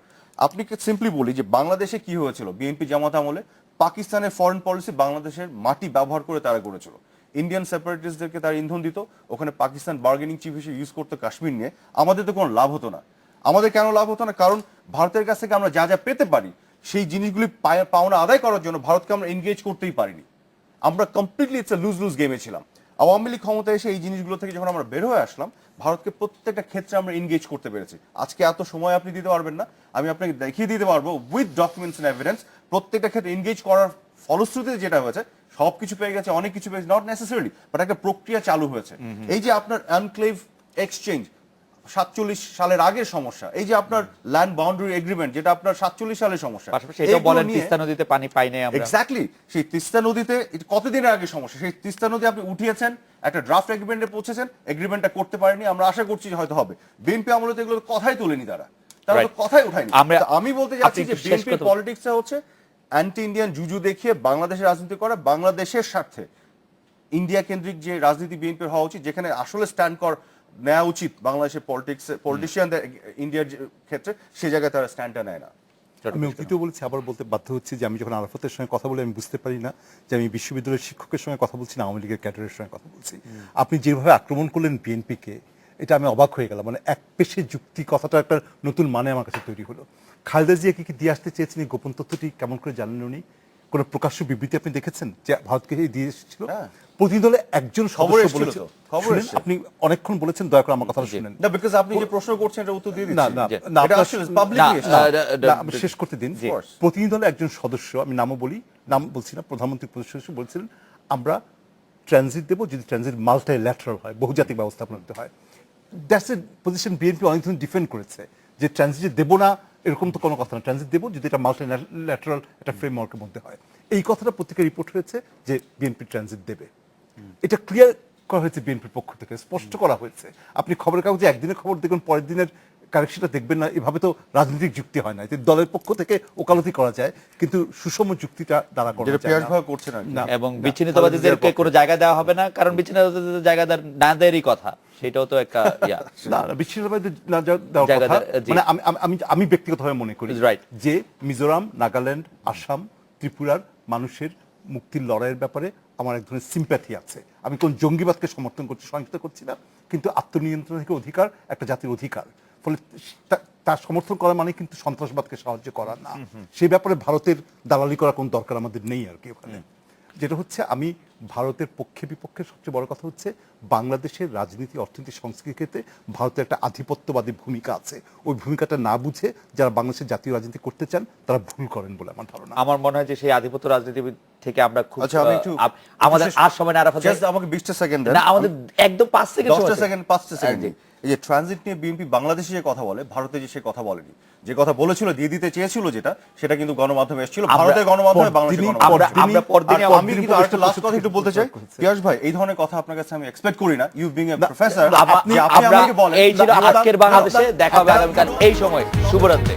আপনি সিম্পলি বলি যে বাংলাদেশে কি হয়েছিল, বিএনপি জামাত আমলে পাকিস্তানের ফরেন পলিসি বাংলাদেশের মাটি ব্যবহার করে তারা করেছিল, ইন্ডিয়ান সেপারেটিস্টদেরকে তারা ইন্ধন দিত, ওখানে পাকিস্তান বার্গেনিং চিফ হিসেবে ইউজ করতো কাশ্মীর নিয়ে, আমাদের তো কোনো লাভ হতো না। আমাদের কেন লাভ হতো না? কারণ ভারতের কাছ থেকে আমরা যা যা পেতে পারি সেই জিনিসগুলি পাওনা আদায় করার জন্য ভারতকে আমরা এনগেজ করতেই পারিনি, আমরা completely it's a lose lose গেমে ছিলাম। আওয়ামী লীগ ক্ষমতায় এসে এই জিনিসগুলো থেকে যখন আমরা বের হয়ে আসলাম, ভারতকে প্রত্যেকটা ক্ষেত্রে আমরা এনগেজ করতে পেরেছি। আজকে এত সময় আপনি দিতে পারবেন না, আমি আপনাকে দেখিয়ে দিতে পারবো উইথ ডকুমেন্টস এন্ড এভিডেন্স, প্রত্যেকটা ক্ষেত্রে এনগেজ করার ফলশ্রুতিতে যেটা হয়েছে, সবকিছু পেয়ে গেছে, অনেক কিছু পেয়েছে, নট নেসেসারিলি, বাট একটা প্রক্রিয়া চালু হয়েছে। এই যে আপনার এনক্লেভ এক্সচেঞ্জ 47 সালের আগের সমস্যা, এই যে আপনার ল্যান্ড বাউন্ডারি এগ্রিমেন্ট যেটা আপনার 47 সালের সমস্যা, পাশাপাশি এটাও বলেন তিস্তা নদীতে পানি পাই নাই আমরা। এক্স্যাক্টলি, সেই তিস্তা নদীতে কতদিনের আগে সমস্যা, সেই তিস্তা নদী আপনি উঠিয়েছেন, একটা ড্রাফট এগ্রিমেন্টে পৌঁছেছেন, এগ্রিমেন্টটা করতে পারেনি, আমরা আশা করছি যে হয়তো হবে। বিএনপি আমলে তো এগুলো কথাই তোলেনি, তারা তো কথাই উঠায়নি। আমি বলতে যাচ্ছি যে বিএনপি পলিটিক্সে হচ্ছে অ্যান্টি ইন্ডিয়ান জুজু দেখিয়ে বাংলাদেশের রাজনীতি করা, বাংলাদেশের স্বার্থে ইন্ডিয়া কেন্দ্রিক যে রাজনীতি বিএনপির হওয়া উচিত, যেখানে আসলে স্ট্যান্ড নেওয়া উচিত বাংলাদেশের পলিটিশিয়ানদের ইন্ডিয়ার ক্ষেত্রে, সে জায়গায় তারা স্ট্যান্ডটা নেয় না। আমি অতীতেও বলেছি, আবার বলতে বাধ্য হচ্ছি যে আমি যখন আরাফাতের সঙ্গে কথা বলি আমি বুঝতে পারি না যে আমি বিশ্ববিদ্যালয়ের শিক্ষকের সঙ্গে কথা বলছি না আওয়ামী লীগের ক্যাডারের সঙ্গে কথা বলছি। আপনি যেভাবে আক্রমণ করলেন বিএনপিকে, এটা আমি অবাক হয়ে গেলাম। মানে এক পেশে যুক্তি কথাটা একটা নতুন মানে আমার কাছে তৈরি হলো। খালেদা জিয়াকে কি দিয়ে আসতে চেয়েছেন, এই গোপন তথ্যটি কেমন করে জানলেন উনি? কোন প্রকাশ্য বিবৃতি আপনি দেখেছেন যে ভারতকে দিয়ে এসেছিল? প্রতিনিধি দলে একজন সদস্য বলেছিল, আপনি অনেকক্ষণ বলেছেন, দয়া করে আমার কথাটা শুনেন না, বিকজ আপনি যে প্রশ্ন করছেন এটা উত্তর দিয়ে না, দিচ্ছি। না, এটা আসলে পাবলিকলি শেষ করতে দিন। প্রতিনিধি দলে একজন সদস্য, আমি নামও বলি, নাম বলছি না, প্রধানমন্ত্রী সদস্য বলছিলেন আমরা ট্রানজিট দেবো যদি ট্রানজিট মাল্টিল্যাটারাল হয়, বহুজাতিক ব্যবস্থাপনা হতে হয়। দ্যাটস এ পজিশন বিএনপি অনেকদিন ডিফেন্ড করেছে, যে ট্রানজিট দেবো না এরকম তো কোনো কথা না, ট্রানজিট দেবো যদি এটা মাল্টিল্যাটারাল একটা ফ্রেমওয়ার্কের মধ্যে হয়। এই কথাটা পত্রিকায় রিপোর্ট হয়েছে যে বিএনপি ট্রানজিট দেবে, এটা ক্লিয়ার করা হয়েছে বিএনপির পক্ষ থেকে, স্পষ্ট করা হয়েছে। আপনি খবরের কাগজে একদিনের খবর দেখুন, পরের দিনের কারেকশনটা দেখবেন না, এভাবে তো রাজনৈতিক যুক্তি হয় না, যে দলের পক্ষ থেকে ওকালতি করা যায় কিন্তু সুষম যুক্তিটা দ্বারা করা যেটা যায় পিয়াস না। ভাই করছেন আর কি। না। এবং বিচ্ছিন্নতাবাদীদেরকে কোনো জায়গা দেওয়া হবে না, কারণ বিচ্ছিন্নতাবাদীদের জায়গা না দেওয়ারই কথা, সেটাও তো একটা ইয়া। না না, বিচ্ছিন্নতাবাদী না দেওয়ার জায়গা কথা, জি। মানে আমি ব্যক্তিগতভাবে মনে করি Right. যে মিজোরাম, নাগাল্যান্ড, আসাম, ত্রিপুরার মানুষের মুক্তির লড়াইয়ের ব্যাপারে আমার এক ধরনের সিম্প্যাথি আছে। আমি কোন জঙ্গিবাদকে সমর্থন করছি, সহিংসতা করছি না, কিন্তু আত্মনিয়ন্ত্রণ থেকে অধিকার একটা জাতির অধিকার, ফলে তার সমর্থন করা মানে কিন্তু সন্ত্রাসবাদকে সাহায্য করা না। সেই ব্যাপারে ভারতের দালালি করার কোনো দরকার আমাদের নেই আর কি ওখানে। যেটা হচ্ছে, আমি ভারতের পক্ষে বিপক্ষে সবচেয়ে বড় কথা হচ্ছে বাংলাদেশের রাজনীতি, অর্থনীতি, সংস্কৃতিতে ভারতের একটা আধিপত্যবাদী ভূমিকা আছে। ওই ভূমিকাটা না বুঝে যারা বাংলাদেশের জাতীয় রাজনীতি করতে চান তারা ভুল করেন বলে আমার ধারণা। আমার মনে হয় যে সেই আধিপত্য রাজনীতি থেকে আমরা খুব আচ্ছা, আমি একটু আমাদের আর সময় না, আরাফাত ভাই। Just আমাকে 20টা সেকেন্ড দেন। না, আমাদের একদম 5 সেকেন্ড 10টা সেকেন্ড, 5টা সেকেন্ড। এই যে ট্রানজিট নিয়ে বিএনপি বাংলাদেশে যে কথা বলে, ভারতে যে সে কথা বলেনি, যে কথা বলেছিল, দিয়ে দিতে চেয়েছিল যেটা, সেটা কিন্তু গণমাধ্যমে এসেছিল, ভারতের গণমাধ্যমে, বাংলাদেশের গণমাধ্যমে। আমরা পরদিনই আমি কিন্তু আরেকটা লাস্ট কথা একটু বলতে চাই, পিয়াস ভাই, এই ধরনের কথা আপনার কাছে আমি এক্সপেক্ট করি না, ইউ বিং এ প্রফেসর, আপনি আমাকে বলেন। এই ছিল আজকের বাংলাদেশে। দেখা হবে আগামীকাল এই সময়। শুভরাত্রি।